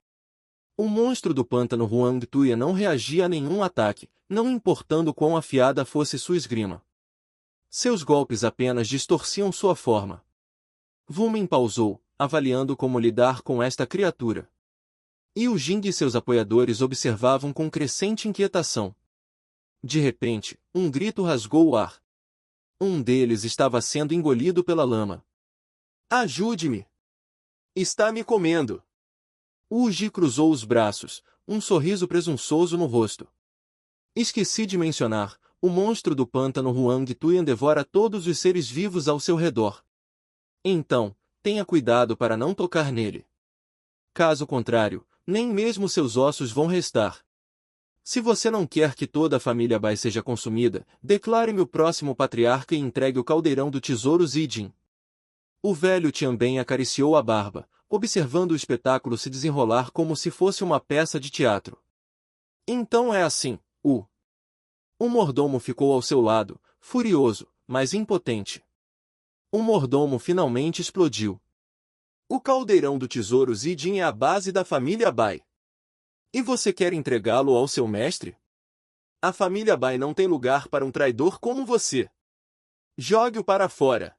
O monstro do pântano Huang Tuya não reagia a nenhum ataque, não importando quão afiada fosse sua esgrima. Seus golpes apenas distorciam sua forma. Wumin pausou, avaliando como lidar com esta criatura. E o Jing e seus apoiadores observavam com crescente inquietação. De repente, um grito rasgou o ar. Um deles estava sendo engolido pela lama. Ajude-me! Está me comendo! Ji cruzou os braços, um sorriso presunçoso no rosto. Esqueci de mencionar, o monstro do pântano Huang Tuyan devora todos os seres vivos ao seu redor. Então, tenha cuidado para não tocar nele. Caso contrário, nem mesmo seus ossos vão restar. Se você não quer que toda a família Bai seja consumida, declare-me o próximo patriarca e entregue o caldeirão do tesouro Zijin. O velho Tianben acariciou a barba, observando o espetáculo se desenrolar como se fosse uma peça de teatro. Então é assim, O mordomo ficou ao seu lado, furioso, mas impotente. O mordomo finalmente explodiu. O caldeirão do tesouro Zijin é a base da família Bai. E você quer entregá-lo ao seu mestre? A família Bai não tem lugar para um traidor como você. Jogue-o para fora.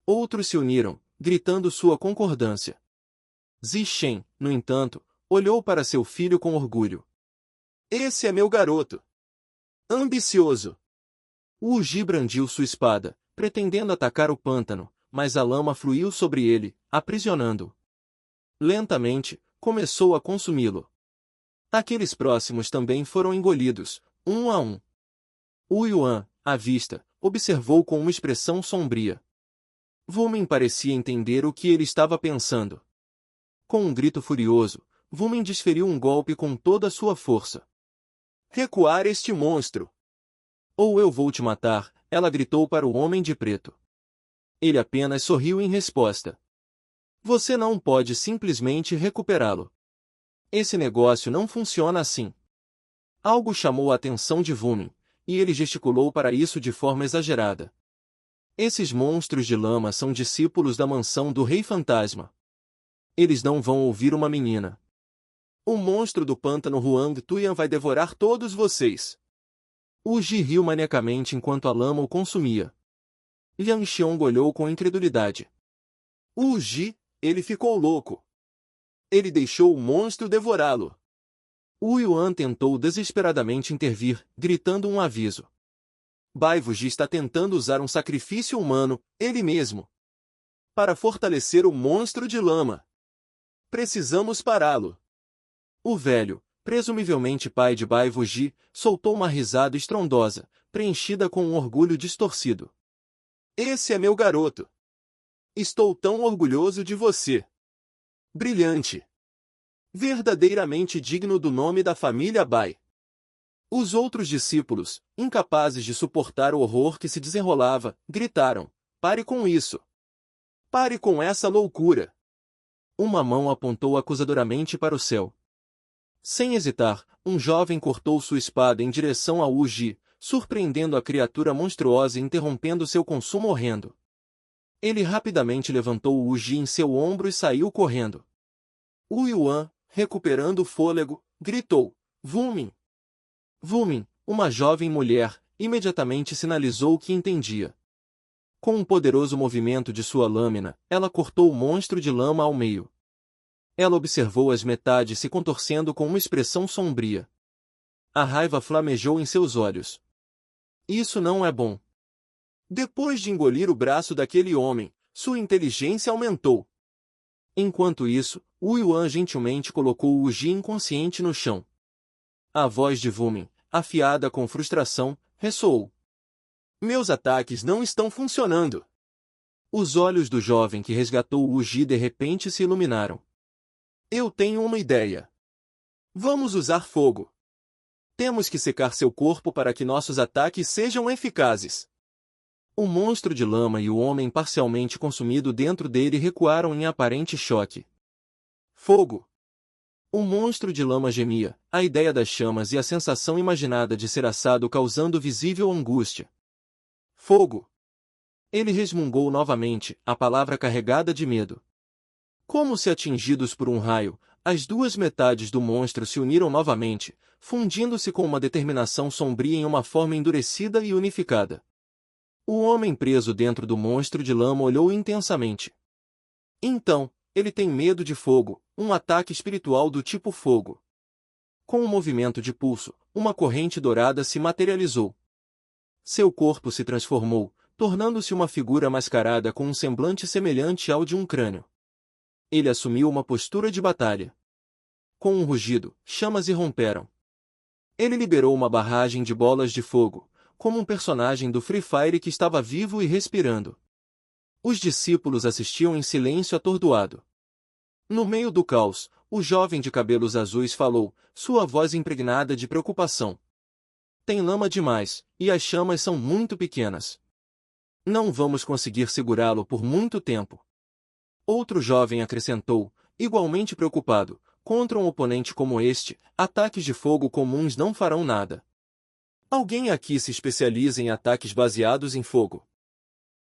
Outros se uniram, gritando sua concordância. Zixen, no entanto, olhou para seu filho com orgulho. Esse é meu garoto. Ambicioso. Ji brandiu sua espada, pretendendo atacar o pântano, mas a lama fluiu sobre ele, aprisionando-o. Lentamente, começou a consumi-lo. Aqueles próximos também foram engolidos, um a um. Yuan, à vista, observou com uma expressão sombria. Wumin parecia entender o que ele estava pensando. Com um grito furioso, Wumin desferiu um golpe com toda a sua força. Recuar este monstro! Ou eu vou te matar, ela gritou para o homem de preto. Ele apenas sorriu em resposta. Você não pode simplesmente recuperá-lo. Esse negócio não funciona assim. Algo chamou a atenção de Wumin, e ele gesticulou para isso de forma exagerada. Esses monstros de lama são discípulos da mansão do Rei Fantasma. Eles não vão ouvir uma menina. O monstro do pântano Huang Tuyan vai devorar todos vocês. Ji riu maniacamente enquanto a lama o consumia. Liang Xiong olhou com incredulidade. Ji, ele ficou louco. Ele deixou o monstro devorá-lo. Yuan tentou desesperadamente intervir, gritando um aviso. Bai Wuji está tentando usar um sacrifício humano, ele mesmo, para fortalecer o monstro de lama. Precisamos pará-lo. O velho, presumivelmente pai de Bai Wuji, soltou uma risada estrondosa, preenchida com um orgulho distorcido. Esse é meu garoto. Estou tão orgulhoso de você. Brilhante. Verdadeiramente digno do nome da família Bai. Os outros discípulos, incapazes de suportar o horror que se desenrolava, gritaram: pare com isso. Pare com essa loucura. Uma mão apontou acusadoramente para o céu. Sem hesitar, um jovem cortou sua espada em direção a Ji, surpreendendo a criatura monstruosa e interrompendo seu consumo horrendo. Ele rapidamente levantou Ji em seu ombro e saiu correndo. Yuan, recuperando o fôlego, gritou: Wumin! Wumin, uma jovem mulher, imediatamente sinalizou que entendia. Com um poderoso movimento de sua lâmina, ela cortou o monstro de lama ao meio. Ela observou as metades se contorcendo com uma expressão sombria. A raiva flamejou em seus olhos. Isso não é bom. Depois de engolir o braço daquele homem, sua inteligência aumentou. Enquanto isso, Wu Yuan gentilmente colocou o Ji inconsciente no chão. A voz de Wumin, afiada com frustração, ressoou. Meus ataques não estão funcionando. Os olhos do jovem que resgatou o Ji de repente se iluminaram. Eu tenho uma ideia. Vamos usar fogo. Temos que secar seu corpo para que nossos ataques sejam eficazes. O monstro de lama e o homem parcialmente consumido dentro dele recuaram em aparente choque. Fogo! O monstro de lama gemia, a ideia das chamas e a sensação imaginada de ser assado causando visível angústia. Fogo! Ele resmungou novamente, a palavra carregada de medo. Como se atingidos por um raio, as duas metades do monstro se uniram novamente, fundindo-se com uma determinação sombria em uma forma endurecida e unificada. O homem preso dentro do monstro de lama olhou intensamente. Então, ele tem medo de fogo, um ataque espiritual do tipo fogo. Com um movimento de pulso, uma corrente dourada se materializou. Seu corpo se transformou, tornando-se uma figura mascarada com um semblante semelhante ao de um crânio. Ele assumiu uma postura de batalha. Com um rugido, chamas irromperam. Ele liberou uma barragem de bolas de fogo, como um personagem do Free Fire que estava vivo e respirando. Os discípulos assistiam em silêncio atordoado. No meio do caos, o jovem de cabelos azuis falou, sua voz impregnada de preocupação. Tem lama demais, e as chamas são muito pequenas. Não vamos conseguir segurá-lo por muito tempo. Outro jovem acrescentou, igualmente preocupado, contra um oponente como este, ataques de fogo comuns não farão nada. Alguém aqui se especializa em ataques baseados em fogo.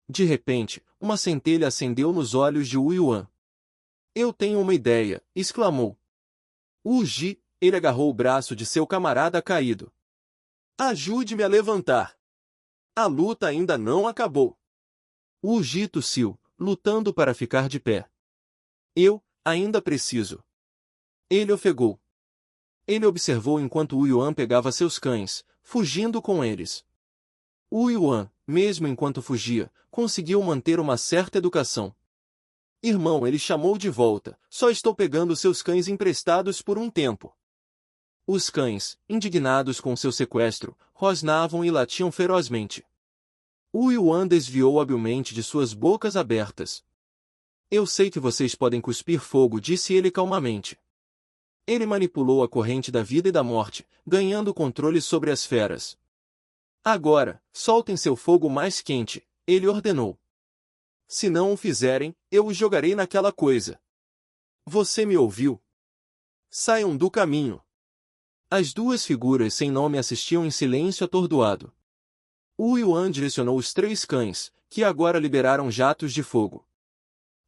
De repente, uma centelha acendeu nos olhos de Wu Yuan. Eu tenho uma ideia, exclamou. Wu Ji, ele agarrou o braço de seu camarada caído. Ajude-me a levantar. A luta ainda não acabou. Wu Ji tossiu, lutando para ficar de pé. Eu, ainda preciso. Ele ofegou. Ele observou enquanto Wu Yuan pegava seus cães, fugindo com eles. Wu Yuan, mesmo enquanto fugia, conseguiu manter uma certa educação. Irmão, ele chamou de volta, só estou pegando seus cães emprestados por um tempo. Os cães, indignados com seu sequestro, rosnavam e latiam ferozmente. Wu Yuan desviou habilmente de suas bocas abertas. Eu sei que vocês podem cuspir fogo, disse ele calmamente. Ele manipulou a corrente da vida e da morte, ganhando controle sobre as feras. Agora, soltem seu fogo mais quente, ele ordenou. Se não o fizerem, eu os jogarei naquela coisa. Você me ouviu? Saiam do caminho. As duas figuras sem nome assistiam em silêncio atordoado. Wu Yuan direcionou os 3 cães, que agora liberaram jatos de fogo.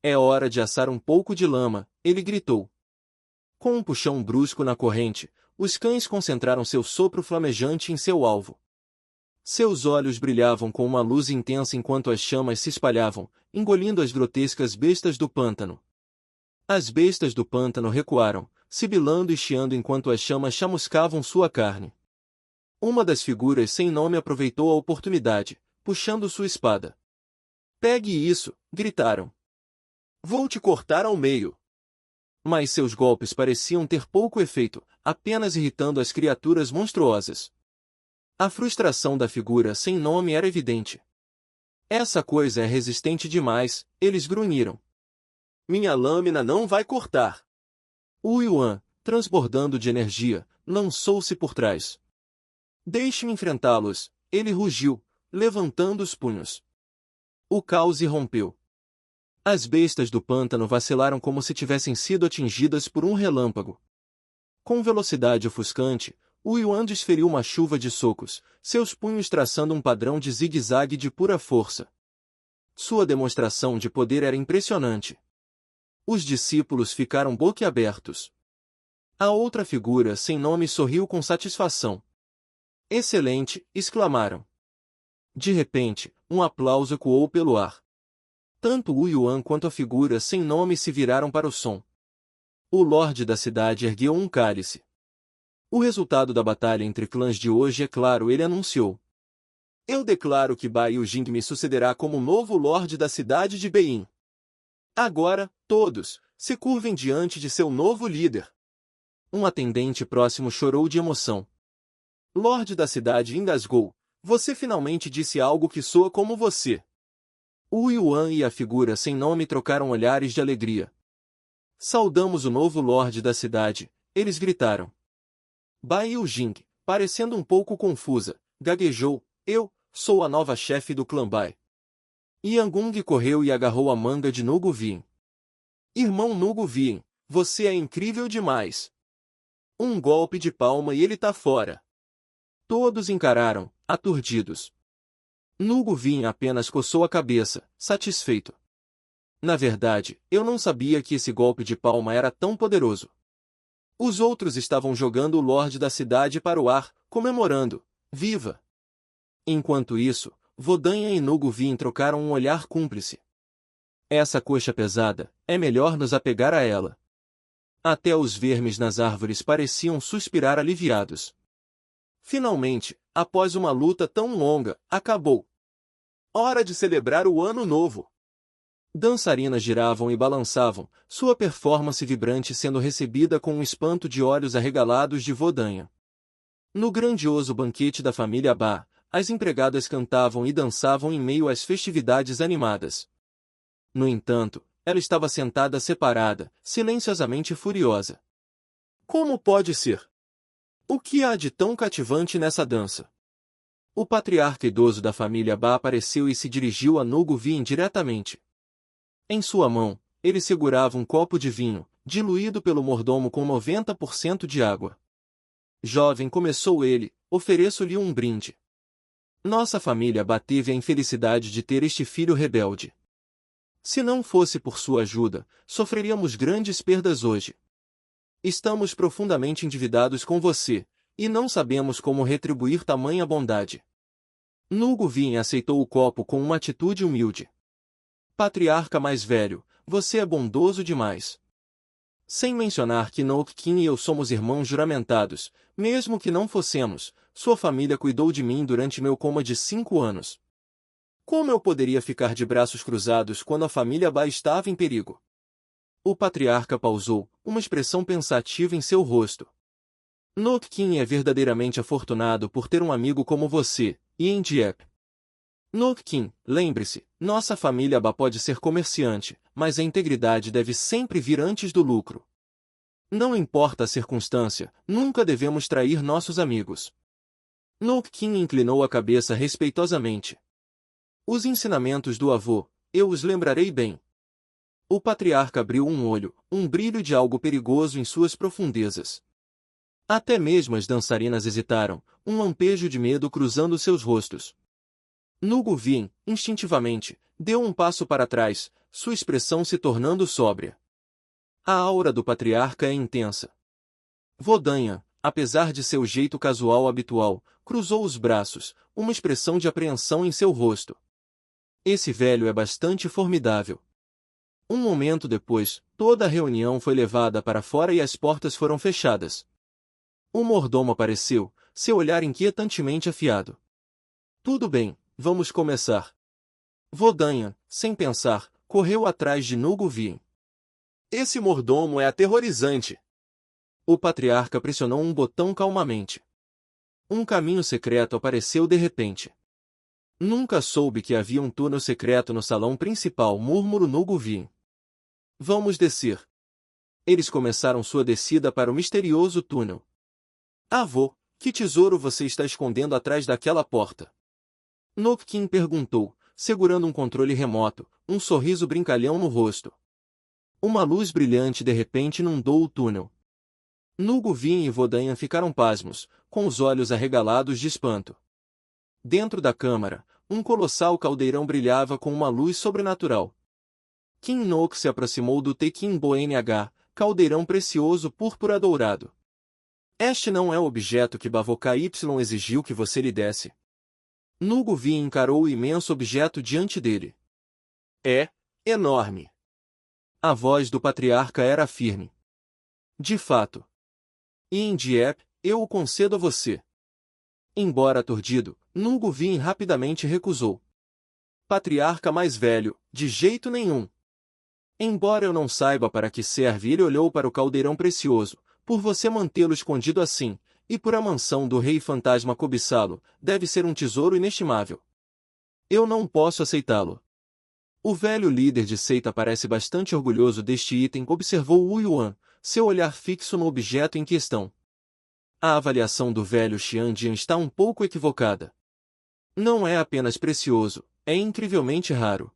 É hora de assar um pouco de lama, ele gritou. Com um puxão brusco na corrente, os cães concentraram seu sopro flamejante em seu alvo. Seus olhos brilhavam com uma luz intensa enquanto as chamas se espalhavam, engolindo as grotescas bestas do pântano. As bestas do pântano recuaram, sibilando e chiando enquanto as chamas chamuscavam sua carne. Uma das figuras sem nome aproveitou a oportunidade, puxando sua espada. Pegue isso, gritaram. Vou te cortar ao meio. Mas seus golpes pareciam ter pouco efeito, apenas irritando as criaturas monstruosas. A frustração da figura sem nome era evidente. Essa coisa é resistente demais, eles grunhiram. Minha lâmina não vai cortar. Wu Yuan, transbordando de energia, lançou-se por trás. Deixe-me enfrentá-los, ele rugiu, levantando os punhos. O caos irrompeu. As bestas do pântano vacilaram como se tivessem sido atingidas por um relâmpago. Com velocidade ofuscante, Wu Yuan desferiu uma chuva de socos, seus punhos traçando um padrão de zigue-zague de pura força. Sua demonstração de poder era impressionante. Os discípulos ficaram boquiabertos. A outra figura sem nome sorriu com satisfação. Excelente, exclamaram. De repente, um aplauso ecoou pelo ar. Tanto Wu Yuan quanto a figura sem nome se viraram para o som. O Lorde da cidade ergueu um cálice. O resultado da batalha entre clãs de hoje é claro, ele anunciou. Eu declaro que Bai Yujing me sucederá como novo Lorde da cidade de Bein. Agora, todos, se curvem diante de seu novo líder. Um atendente próximo chorou de emoção. Lorde da cidade engasgou. Você finalmente disse algo que soa como você. Wu Yuan e a figura sem nome trocaram olhares de alegria. Saudamos o novo Lorde da cidade, eles gritaram. Bai Yujing, parecendo um pouco confusa, gaguejou, eu sou a nova chefe do clã Bai. Yangung correu e agarrou a manga de Nugu Vien. Irmão Nugu Vien, você é incrível demais. Um golpe de palma e ele tá fora. Todos encararam, aturdidos. Nugu Vien apenas coçou a cabeça, satisfeito. Na verdade, eu não sabia que esse golpe de palma era tão poderoso. Os outros estavam jogando o Lorde da cidade para o ar, comemorando. Viva! Enquanto isso, Vodanha e Nugu Vien trocaram um olhar cúmplice. Essa coxa pesada, é melhor nos apegar a ela. Até os vermes nas árvores pareciam suspirar aliviados. Finalmente, após uma luta tão longa, acabou. Hora de celebrar o Ano Novo. Dançarinas giravam e balançavam, sua performance vibrante sendo recebida com um espanto de olhos arregalados de Vodanha. No grandioso banquete da família Ba, as empregadas cantavam e dançavam em meio às festividades animadas. No entanto, ela estava sentada separada, silenciosamente furiosa. Como pode ser? O que há de tão cativante nessa dança? O patriarca idoso da família Ba apareceu e se dirigiu a Nugu Vien diretamente. Em sua mão, ele segurava um copo de vinho, diluído pelo mordomo com 90% de água. Jovem, começou ele, ofereço-lhe um brinde. Nossa família Ba teve a infelicidade de ter este filho rebelde. Se não fosse por sua ajuda, sofreríamos grandes perdas hoje. Estamos profundamente endividados com você, e não sabemos como retribuir tamanha bondade. Nugu Vien aceitou o copo com uma atitude humilde. Patriarca mais velho, você é bondoso demais. Sem mencionar que Nook King e eu somos irmãos juramentados, mesmo que não fossemos, sua família cuidou de mim durante meu coma de 5 anos. Como eu poderia ficar de braços cruzados quando a família Ba estava em perigo? O patriarca pausou, uma expressão pensativa em seu rosto. Nook King é verdadeiramente afortunado por ter um amigo como você, Yen Diep. Nook King, lembre-se, nossa família Ba pode ser comerciante, mas a integridade deve sempre vir antes do lucro. Não importa a circunstância, nunca devemos trair nossos amigos. Nook King inclinou a cabeça respeitosamente. Os ensinamentos do avô, eu os lembrarei bem. O patriarca abriu um olho, um brilho de algo perigoso em suas profundezas. Até mesmo as dançarinas hesitaram, um lampejo de medo cruzando seus rostos. Nugu Vien, instintivamente, deu um passo para trás, sua expressão se tornando sóbria. A aura do patriarca é intensa. Vodanha, apesar de seu jeito casual habitual, cruzou os braços, uma expressão de apreensão em seu rosto. Esse velho é bastante formidável. Um momento depois, toda a reunião foi levada para fora e as portas foram fechadas. O mordomo apareceu, seu olhar inquietantemente afiado. Tudo bem, vamos começar. Vodanha, sem pensar, correu atrás de Nugu Vien. Esse mordomo é aterrorizante. O patriarca pressionou um botão calmamente. Um caminho secreto apareceu de repente. Nunca soube que havia um túnel secreto no salão principal, murmurou Nugu Vien. Vamos descer. Eles começaram sua descida para o misterioso túnel. Avô, que tesouro você está escondendo atrás daquela porta? Nook King perguntou, segurando um controle remoto, um sorriso brincalhão no rosto. Uma luz brilhante de repente inundou o túnel. Nugu Vien e Vodanha ficaram pasmos, com os olhos arregalados de espanto. Dentro da câmara, um colossal caldeirão brilhava com uma luz sobrenatural. King Nook se aproximou do Tekin-Bo NH, caldeirão precioso púrpura dourado. Este não é o objeto que Bavoka Y exigiu que você lhe desse. Nuguvi encarou o imenso objeto diante dele. É enorme. A voz do patriarca era firme. De fato. Indiep, eu o concedo a você. Embora aturdido, Nuguvi rapidamente recusou. Patriarca mais velho, de jeito nenhum. Embora eu não saiba para que serve, ele olhou para o caldeirão precioso, por você mantê-lo escondido assim, e por a mansão do rei fantasma cobiçá-lo, deve ser um tesouro inestimável. Eu não posso aceitá-lo. O velho líder de seita parece bastante orgulhoso deste item, observou Wu Yuan, seu olhar fixo no objeto em questão. A avaliação do velho Xiandian está um pouco equivocada. Não é apenas precioso, é incrivelmente raro.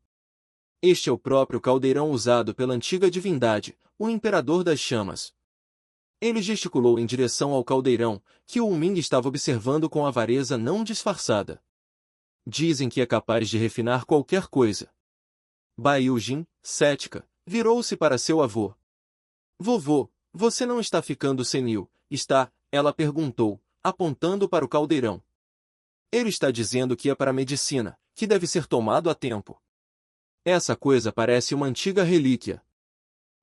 Este é o próprio caldeirão usado pela antiga divindade, o Imperador das Chamas. Ele gesticulou em direção ao caldeirão, que o Ming estava observando com avareza não disfarçada. Dizem que é capaz de refinar qualquer coisa. Bai Yujin, cética, virou-se para seu avô. Vovô, você não está ficando senil, está? Ela perguntou, apontando para o caldeirão. Ele está dizendo que é para a medicina, que deve ser tomado a tempo. Essa coisa parece uma antiga relíquia.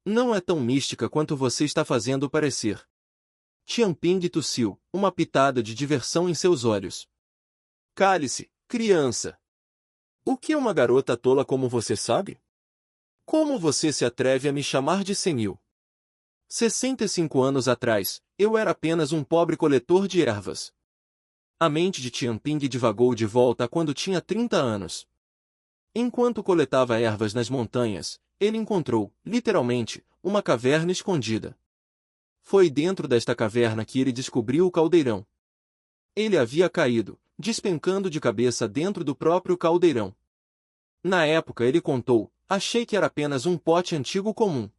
Não é tão mística quanto você está fazendo parecer. Tianping tossiu, uma pitada de diversão em seus olhos. Cale-se, criança. O que uma garota tola como você sabe? Como você se atreve a me chamar de senil? 65 anos atrás, eu era apenas um pobre coletor de ervas. A mente de Tianping divagou de volta a quando tinha 30 anos. Enquanto coletava ervas nas montanhas, ele encontrou, literalmente, uma caverna escondida. Foi dentro desta caverna que ele descobriu o caldeirão. Ele havia caído, despencando de cabeça dentro do próprio caldeirão. Na época ele contou, achei que era apenas um pote antigo comum.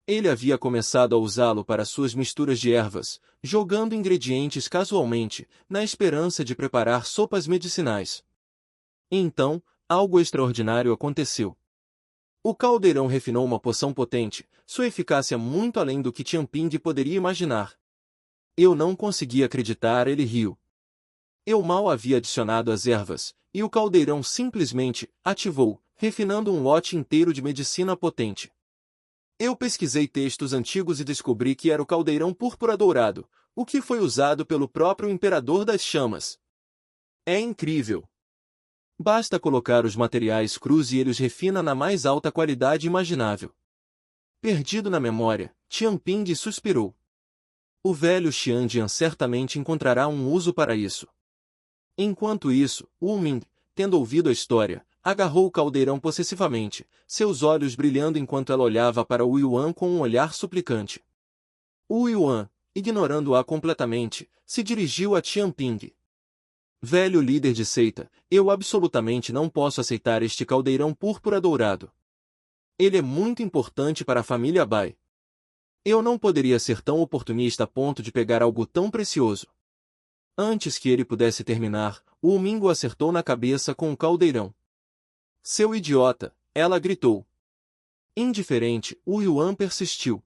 Ele havia começado a usá-lo para suas misturas de ervas, jogando ingredientes casualmente, na esperança de preparar sopas medicinais. Então, algo extraordinário aconteceu. O caldeirão refinou uma poção potente, sua eficácia muito além do que Tianping poderia imaginar. Eu não conseguia acreditar, ele riu. Eu mal havia adicionado as ervas, e o caldeirão simplesmente ativou, refinando um lote inteiro de medicina potente. Eu pesquisei textos antigos e descobri que era o caldeirão púrpura dourado, o que foi usado pelo próprio Imperador das Chamas. É incrível. Basta colocar os materiais crus e ele os refina na mais alta qualidade imaginável. Perdido na memória, Tianping suspirou. O velho Xiandian certamente encontrará um uso para isso. Enquanto isso, Wu Ming, tendo ouvido a história, agarrou o caldeirão possessivamente, seus olhos brilhando enquanto ela olhava para Wu Yuan com um olhar suplicante. Wu Yuan, ignorando-a completamente, se dirigiu a Tianping. Velho líder de seita, eu absolutamente não posso aceitar este caldeirão púrpura dourado. Ele é muito importante para a família Bai. Eu não poderia ser tão oportunista a ponto de pegar algo tão precioso. Antes que ele pudesse terminar, o Mingo acertou na cabeça com o caldeirão. Seu idiota, ela gritou. Indiferente, o Yuan persistiu.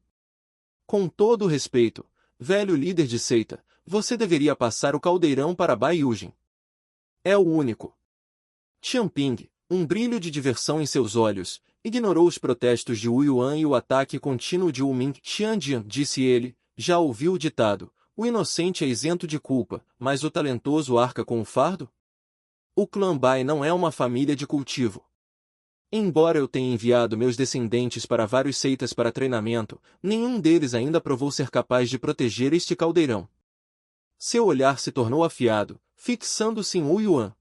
Com todo o respeito, velho líder de seita, você deveria passar o caldeirão para Bai Yujin. É o único. Tianping, um brilho de diversão em seus olhos, ignorou os protestos de Wu Yuan e o ataque contínuo de Wu Ming. Xiandian, disse ele, já ouviu o ditado, o inocente é isento de culpa, mas o talentoso arca com o fardo? O clã Bai não é uma família de cultivo. Embora eu tenha enviado meus descendentes para vários seitas para treinamento, nenhum deles ainda provou ser capaz de proteger este caldeirão. Seu olhar se tornou afiado, fixando-se em Wu Yuan.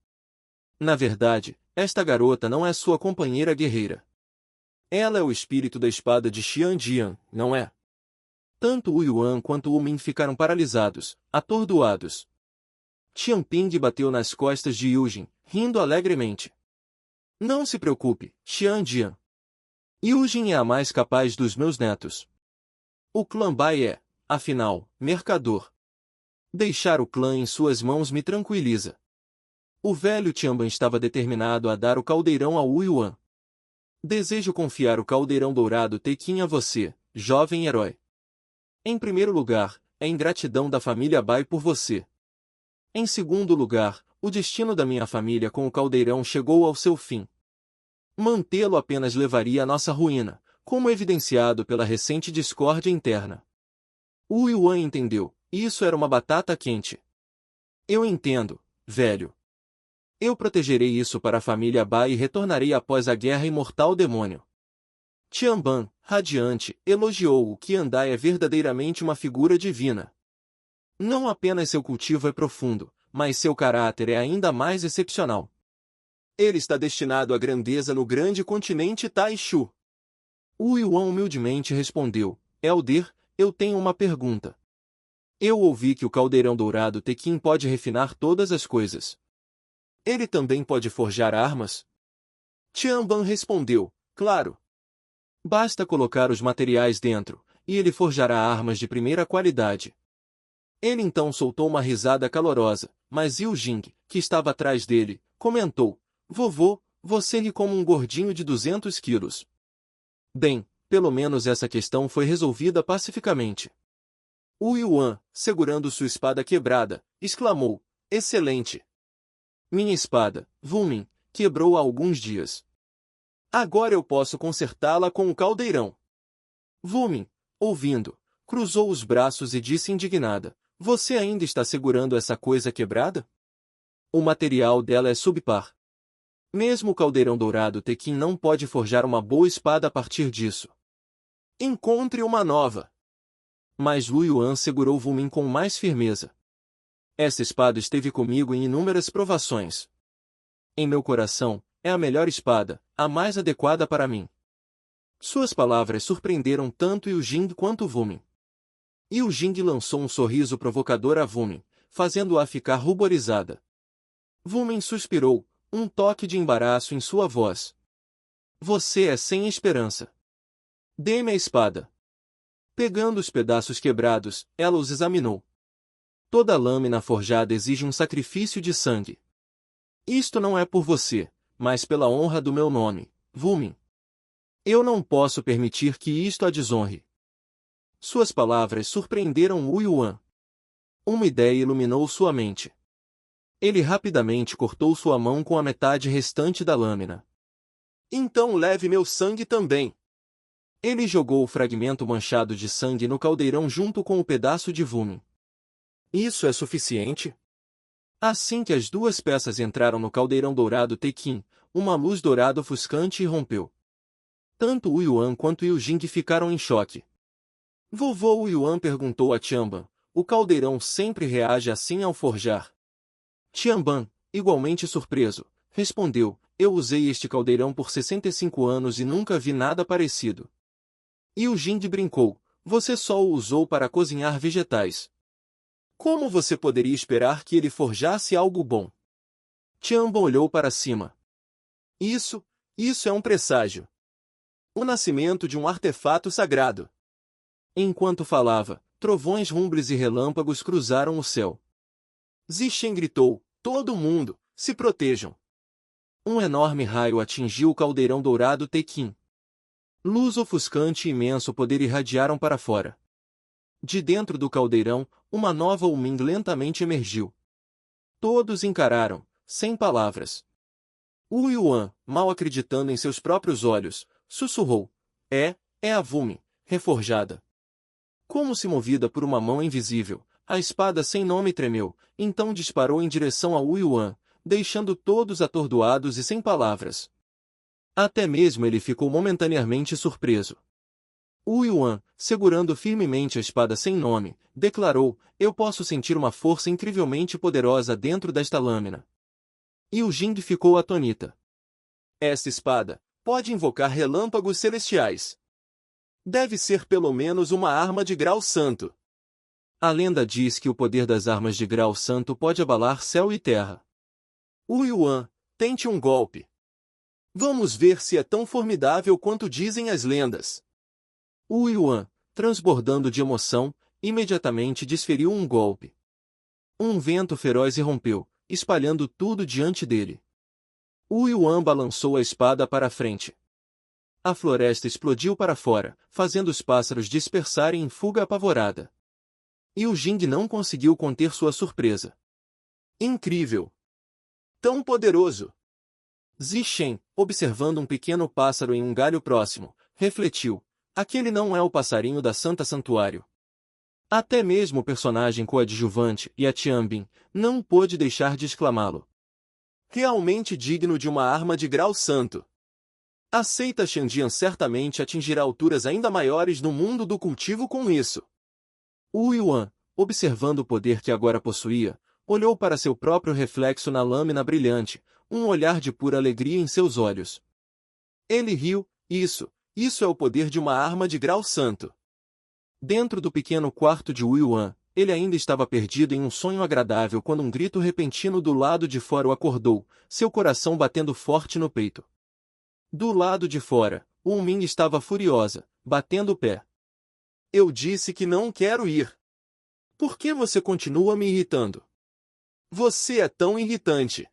Na verdade, esta garota não é sua companheira guerreira. Ela é o espírito da espada de Xiandian, não é? Tanto Wu Yuan quanto Wu Ming ficaram paralisados, atordoados. Tianping bateu nas costas de Yujin, rindo alegremente. Não se preocupe, Xiandian. Yujin é a mais capaz dos meus netos. O clã Bai é, afinal, mercador. Deixar o clã em suas mãos me tranquiliza. O velho Tianban estava determinado a dar o caldeirão a Wu Yuan. Desejo confiar o caldeirão dourado Teqin a você, jovem herói. Em primeiro lugar, é ingratidão da família Bai por você. Em segundo lugar, o destino da minha família com o caldeirão chegou ao seu fim. Mantê-lo apenas levaria à nossa ruína, como evidenciado pela recente discórdia interna. Wu Yuan entendeu, isso era uma batata quente. Eu entendo, velho. Eu protegerei isso para a família Bai e retornarei após a guerra imortal demônio. Tianban, radiante, elogiou-o que Andai é verdadeiramente uma figura divina. Não apenas seu cultivo é profundo, mas seu caráter é ainda mais excepcional. Ele está destinado à grandeza no grande continente Taishu. Wu Yuan humildemente respondeu, Elder, eu tenho uma pergunta. Eu ouvi que o caldeirão dourado Tekin pode refinar todas as coisas. Ele também pode forjar armas? Tianban respondeu, claro. Basta colocar os materiais dentro, e ele forjará armas de primeira qualidade. Ele então soltou uma risada calorosa, mas Yu Jing, que estava atrás dele, comentou, Vovô, você ri como um gordinho de 200 quilos. Bem, pelo menos essa questão foi resolvida pacificamente. Wu Yuan, segurando sua espada quebrada, exclamou, excelente! Minha espada, Wumin, quebrou há alguns dias. Agora eu posso consertá-la com o caldeirão. Wumin, ouvindo, cruzou os braços e disse indignada, você ainda está segurando essa coisa quebrada? O material dela é subpar. Mesmo o caldeirão dourado Tekin não pode forjar uma boa espada a partir disso. Encontre uma nova. Mas Wu Yuan segurou Wumin com mais firmeza. Essa espada esteve comigo em inúmeras provações. Em meu coração, é a melhor espada, a mais adequada para mim. Suas palavras surpreenderam tanto Yu Jing quanto Wumin. Yu Jing lançou um sorriso provocador a Wumin, fazendo-a ficar ruborizada. Wumin suspirou, um toque de embaraço em sua voz. Você é sem esperança. Dê-me a espada. Pegando os pedaços quebrados, ela os examinou. Toda lâmina forjada exige um sacrifício de sangue. Isto não é por você, mas pela honra do meu nome, Wumin. Eu não posso permitir que isto a desonre. Suas palavras surpreenderam Wu Yuan. Uma ideia iluminou sua mente. Ele rapidamente cortou sua mão com a metade restante da lâmina. Então leve meu sangue também. Ele jogou o fragmento manchado de sangue no caldeirão junto com o pedaço de Wumin. Isso é suficiente? Assim que as duas peças entraram no caldeirão dourado Tekin, uma luz dourada ofuscante irrompeu. Tanto Wu Yuan quanto Yu Jing ficaram em choque. Vovô Wu Yuan perguntou a Tianban, o caldeirão sempre reage assim ao forjar? Tianban, igualmente surpreso, respondeu, eu usei este caldeirão por 65 anos e nunca vi nada parecido. Yu Jing brincou, você só o usou para cozinhar vegetais. Como você poderia esperar que ele forjasse algo bom? Tianban olhou para cima. Isso é um presságio. O nascimento de um artefato sagrado. Enquanto falava, trovões rumbres e relâmpagos cruzaram o céu. Zixen gritou, todo mundo, se protejam. Um enorme raio atingiu o caldeirão dourado Tekin. Luz ofuscante e imenso poder irradiaram para fora. De dentro do caldeirão, uma nova Wumin lentamente emergiu. Todos encararam, sem palavras. Wu Yuan, mal acreditando em seus próprios olhos, sussurrou, é a Wumin, reforjada. Como se movida por uma mão invisível, a espada sem nome tremeu, então disparou em direção a Wu Yuan, deixando todos atordoados e sem palavras. Até mesmo ele ficou momentaneamente surpreso. Wu Yuan, segurando firmemente a espada sem nome, declarou, eu posso sentir uma força incrivelmente poderosa dentro desta lâmina. Yu Jing ficou atônita. Esta espada pode invocar relâmpagos celestiais. Deve ser pelo menos uma arma de grau santo. A lenda diz que o poder das armas de grau santo pode abalar céu e terra. Wu Yuan, tente um golpe. Vamos ver se é tão formidável quanto dizem as lendas. Wu Yuan, transbordando de emoção, imediatamente desferiu um golpe. Um vento feroz irrompeu, espalhando tudo diante dele. Wu Yuan balançou a espada para a frente. A floresta explodiu para fora, fazendo os pássaros dispersarem em fuga apavorada. Yu Jing não conseguiu conter sua surpresa. Incrível! tão poderoso. Zixen, observando um pequeno pássaro em um galho próximo, refletiu: aquele não é o passarinho da Santa Santuário. Até mesmo o personagem coadjuvante, Yatiambin, não pôde deixar de exclamá-lo. Realmente digno de uma arma de grau santo. A seita Shandian certamente atingirá alturas ainda maiores no mundo do cultivo com isso. Wu Yuan, observando o poder que agora possuía, olhou para seu próprio reflexo na lâmina brilhante, um olhar de pura alegria em seus olhos. Ele riu: isso é o poder de uma arma de grau santo. Dentro do pequeno quarto de Wu Yuan, ele ainda estava perdido em um sonho agradável quando um grito repentino do lado de fora o acordou, seu coração batendo forte no peito. Do lado de fora, Wu Ming estava furiosa, batendo o pé. Eu disse que não quero ir. Por que você continua me irritando? Você é tão irritante.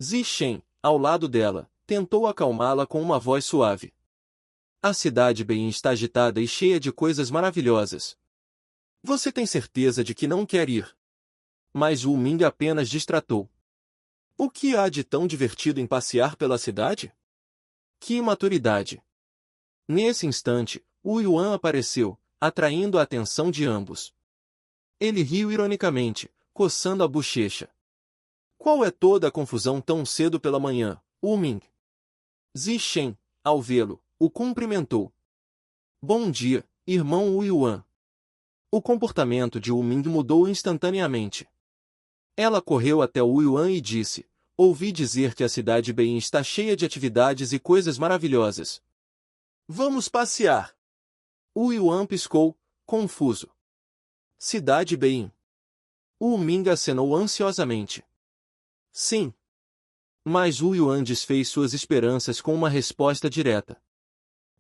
Zixen, ao lado dela, tentou acalmá-la com uma voz suave. A cidade Bein está agitada e cheia de coisas maravilhosas. Você tem certeza de que não quer ir? Mas Wu Ming apenas distratou. O que há de tão divertido em passear pela cidade? Que imaturidade! Nesse instante, Wu Yuan apareceu, atraindo a atenção de ambos. Ele riu ironicamente, coçando a bochecha. Qual é toda a confusão tão cedo pela manhã, Wu Ming? Zixen, ao vê-lo, o cumprimentou. Bom dia, irmão Wu Yuan. O comportamento de Wu Ming mudou instantaneamente. Ela correu até Wu Yuan e disse: ouvi dizer que a cidade Bein está cheia de atividades e coisas maravilhosas. Vamos passear. Wu Yuan piscou, confuso. Cidade Bein. Wu Ming acenou ansiosamente. Sim. Mas Wu Yuan desfez suas esperanças com uma resposta direta.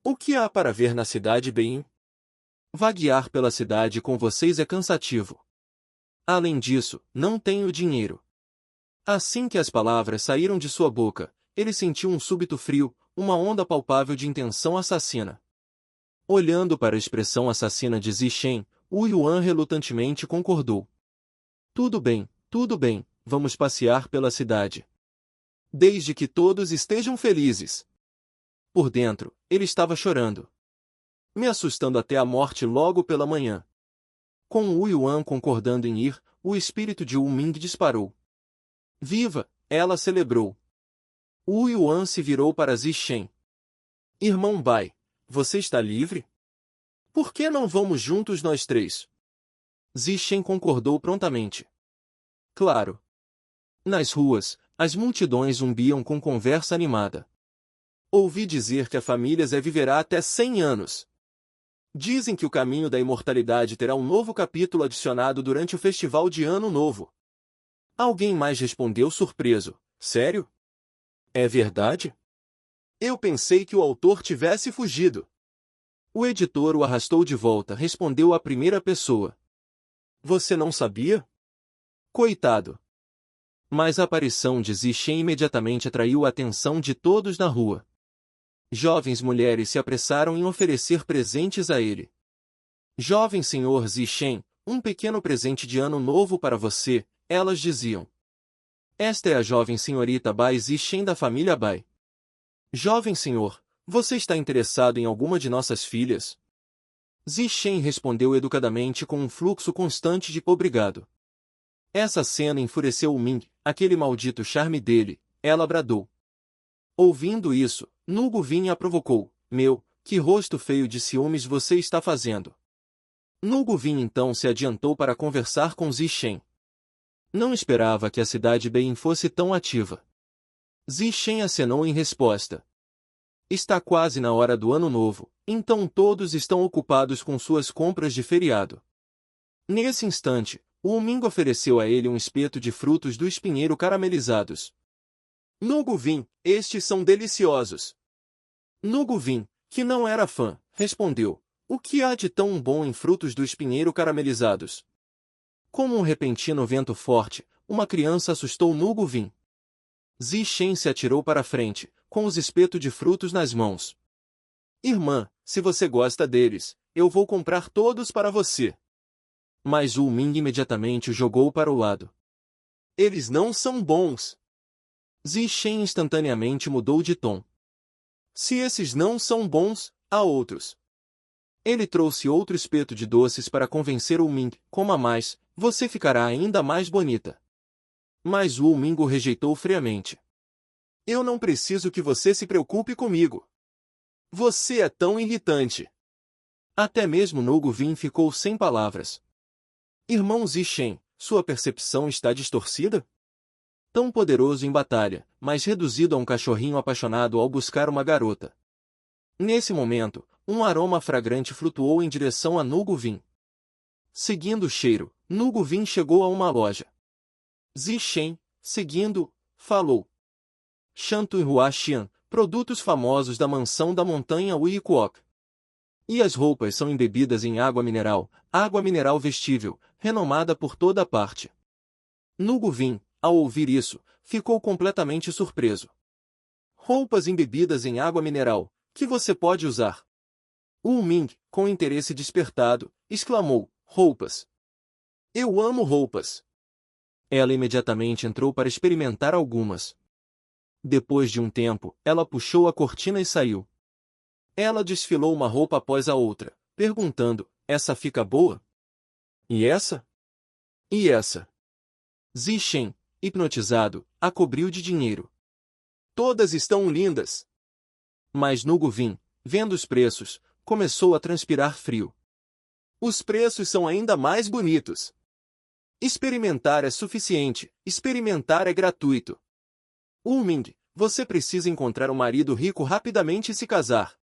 O que há para ver na cidade Bein? Vaguear pela cidade com vocês é cansativo. Além disso, não tenho dinheiro. Assim que as palavras saíram de sua boca, ele sentiu um súbito frio, uma onda palpável de intenção assassina. Olhando para a expressão assassina de Zixen, Wu Yuan relutantemente concordou. Tudo bem, vamos passear pela cidade. Desde que todos estejam felizes. Por dentro, ele estava chorando. Me assustando até a morte logo pela manhã. Com Wu Yuan concordando em ir, o espírito de Wu Ming disparou. Viva! Ela celebrou. Wu Yuan se virou para Zixen. Irmão Bai, você está livre? Por que não vamos juntos nós três? Zixen concordou prontamente. Claro. Nas ruas, as multidões zumbiam com conversa animada. Ouvi dizer que a família Zé viverá até 100 anos. Dizem que o caminho da imortalidade terá um novo capítulo adicionado durante o festival de Ano Novo. Alguém mais respondeu surpreso. Sério? É verdade? Eu pensei que o autor tivesse fugido. O editor o arrastou de volta, respondeu a primeira pessoa. Você não sabia? Coitado. Mas a aparição de Zixen imediatamente atraiu a atenção de todos na rua. Jovens mulheres se apressaram em oferecer presentes a ele. Jovem senhor Zixen, um pequeno presente de ano novo para você, elas diziam. Esta é a jovem senhorita Bai Zixen da família Bai. Jovem senhor, você está interessado em alguma de nossas filhas? Zixen respondeu educadamente com um fluxo constante de obrigado. Essa cena enfureceu o Ming, aquele maldito charme dele, ela bradou. Ouvindo isso, Nugu Vin a provocou. Meu, que rosto feio de ciúmes você está fazendo? Nugu Vin então se adiantou para conversar com Zixen. Não esperava que a cidade Bein fosse tão ativa. Zixen acenou em resposta. Está quase na hora do ano novo, então todos estão ocupados com suas compras de feriado. Nesse instante, o Ming ofereceu a ele um espeto de frutos do espinheiro caramelizados. Nugu Vin, estes são deliciosos. Nugu Vin, que não era fã, respondeu. O que há de tão bom em frutos do espinheiro caramelizados? Como um repentino vento forte, uma criança assustou Nugu Vin. Zixen se atirou para a frente, com os espetos de frutos nas mãos. Irmã, se você gosta deles, eu vou comprar todos para você. Mas Wu Ming imediatamente o jogou para o lado. Eles não são bons. Zixen instantaneamente mudou de tom. Se esses não são bons, há outros. Ele trouxe outro espeto de doces para convencer o Ming. Coma mais, você ficará ainda mais bonita. Mas o Ming o rejeitou friamente. Eu não preciso que você se preocupe comigo. Você é tão irritante. Até mesmo Nugu Vin ficou sem palavras. Irmão Zixen, sua percepção está distorcida? Tão poderoso em batalha, mas reduzido a um cachorrinho apaixonado ao buscar uma garota. Nesse momento, um aroma fragrante flutuou em direção a Nugu Vin. Seguindo o cheiro, Nugu Vin chegou a uma loja. Zixen, seguindo, falou. Shantu Huaxian, produtos famosos da mansão da montanha Uiquok. E as roupas são embebidas em água mineral vestível, renomada por toda parte. Nugu Vin, ao ouvir isso, ficou completamente surpreso. Roupas embebidas em água mineral, que você pode usar? Wu Ming, com interesse despertado, exclamou, roupas. Eu amo roupas. Ela imediatamente entrou para experimentar algumas. Depois de um tempo, ela puxou a cortina e saiu. Ela desfilou uma roupa após a outra, perguntando, essa fica boa? E essa? E essa? Zixen, hipnotizado, a cobriu de dinheiro. Todas estão lindas. Mas Nugu Vin, vendo os preços, começou a transpirar frio. Os preços são ainda mais bonitos. Experimentar é suficiente, experimentar é gratuito. Ming, você precisa encontrar um marido rico rapidamente e se casar.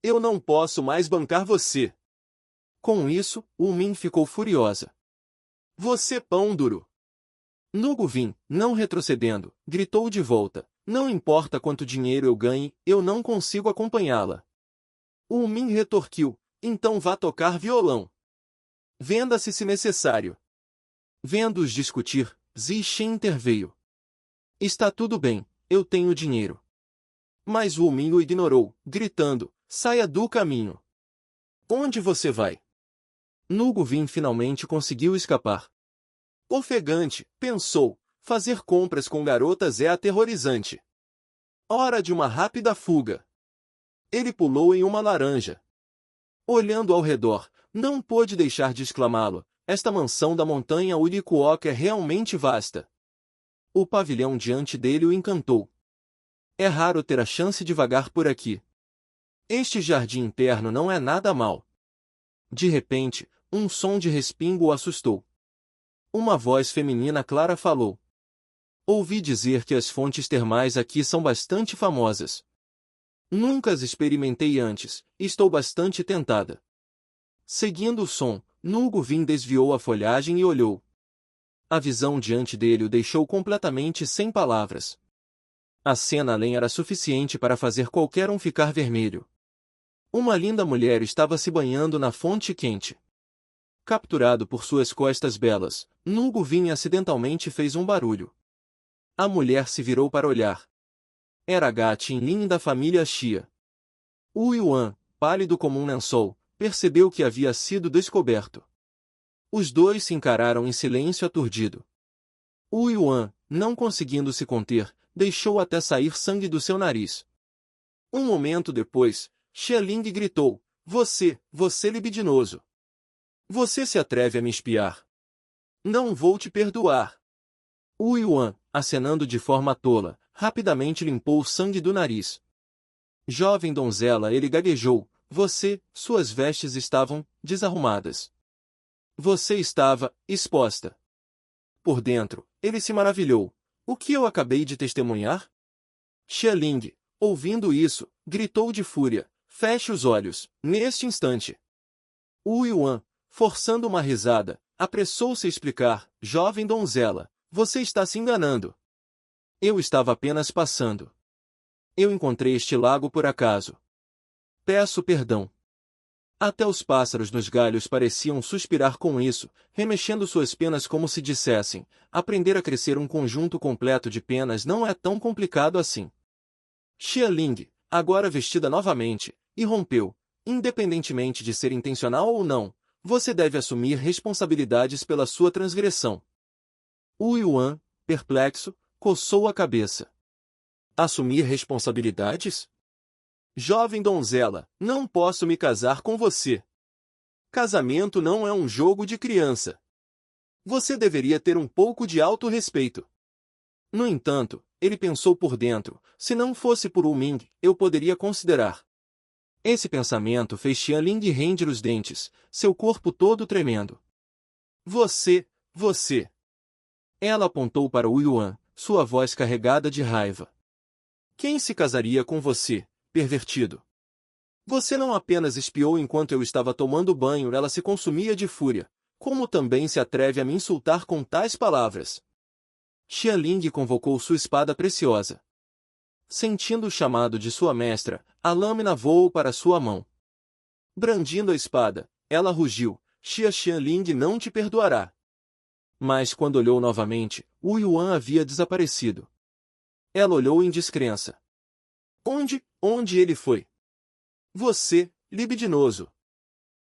Eu não posso mais bancar você. Com isso, Ming ficou furiosa. Você pão duro. Nugu Vin, não retrocedendo, gritou de volta. Não importa quanto dinheiro eu ganhe, eu não consigo acompanhá-la. Ming retorquiu, então vá tocar violão. Venda-se se necessário. Vendo-os discutir, Zixen interveio. Está tudo bem, eu tenho dinheiro. Mas Ming o ignorou, gritando, saia do caminho. Onde você vai? Nugu Vin finalmente conseguiu escapar. Ofegante, pensou, fazer compras com garotas é aterrorizante. Hora de uma rápida fuga. Ele pulou em uma laranja. Olhando ao redor, não pôde deixar de exclamá-lo, esta mansão da montanha Uiquok é realmente vasta. O pavilhão diante dele o encantou. É raro ter a chance de vagar por aqui. Este jardim interno não é nada mau. De repente, um som de respingo o assustou. Uma voz feminina clara falou. Ouvi dizer que as fontes termais aqui são bastante famosas. Nunca as experimentei antes, estou bastante tentada. Seguindo o som, Nugu Vin desviou a folhagem e olhou. A visão diante dele o deixou completamente sem palavras. A cena além era suficiente para fazer qualquer um ficar vermelho. Uma linda mulher estava se banhando na fonte quente. Capturado por suas costas belas, Nugu Vin acidentalmente fez um barulho. A mulher se virou para olhar. Era Gatin-Lin da família Xia. Wu Yuan, pálido como um lençol, percebeu que havia sido descoberto. Os dois se encararam em silêncio aturdido. Wu Yuan, não conseguindo se conter, deixou até sair sangue do seu nariz. Um momento depois, Xia Ling gritou, você libidinoso. Você se atreve a me espiar. Não vou te perdoar. Wu Yuan, acenando de forma tola, rapidamente limpou o sangue do nariz. Jovem donzela, ele gaguejou, suas vestes estavam desarrumadas. Você estava exposta. Por dentro, ele se maravilhou. O que eu acabei de testemunhar? Xia Ling, ouvindo isso, gritou de fúria, feche os olhos, neste instante. Wu Yuan, forçando uma risada, apressou-se a explicar, jovem donzela, você está se enganando. Eu estava apenas passando. Eu encontrei este lago por acaso. Peço perdão. Até os pássaros nos galhos pareciam suspirar com isso, remexendo suas penas como se dissessem, aprender a crescer um conjunto completo de penas não é tão complicado assim. Xia Ling, agora vestida novamente, irrompeu, independentemente de ser intencional ou não, você deve assumir responsabilidades pela sua transgressão. Wu Yuan, perplexo, coçou a cabeça. Assumir responsabilidades? Jovem donzela, não posso me casar com você. Casamento não é um jogo de criança. Você deveria ter um pouco de autorrespeito. No entanto, ele pensou por dentro, se não fosse por Wu Ming, eu poderia considerar. Esse pensamento fez Xianling ranger os dentes, seu corpo todo tremendo. Você. Ela apontou para Wu Yuan, sua voz carregada de raiva. Quem se casaria com você, pervertido? Você não apenas espiou enquanto eu estava tomando banho, ela se consumia de fúria, como também se atreve a me insultar com tais palavras. Xianling convocou sua espada preciosa. Sentindo o chamado de sua mestra, a lâmina voou para sua mão. Brandindo a espada, ela rugiu, Xianling não te perdoará. Mas quando olhou novamente, Wu Yuan havia desaparecido. Ela olhou em descrença. Onde ele foi? Você, libidinoso.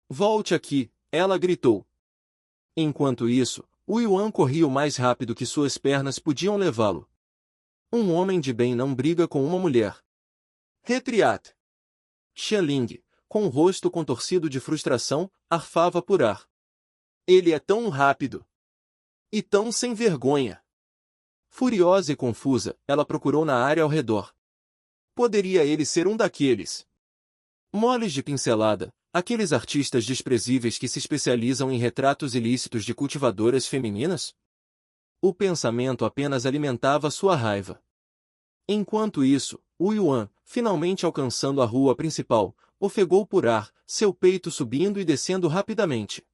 Volte aqui, ela gritou. Enquanto isso, Wu Yuan corria o mais rápido que suas pernas podiam levá-lo. Um homem de bem não briga com uma mulher. Retriat. Xianling, com o rosto contorcido de frustração, arfava por ar. Ele é tão rápido. E tão sem vergonha. Furiosa e confusa, ela procurou na área ao redor. Poderia ele ser um daqueles moles de pincelada, aqueles artistas desprezíveis que se especializam em retratos ilícitos de cultivadoras femininas? O pensamento apenas alimentava sua raiva. Enquanto isso, Wu Yuan, finalmente alcançando a rua principal, ofegou por ar, seu peito subindo e descendo rapidamente.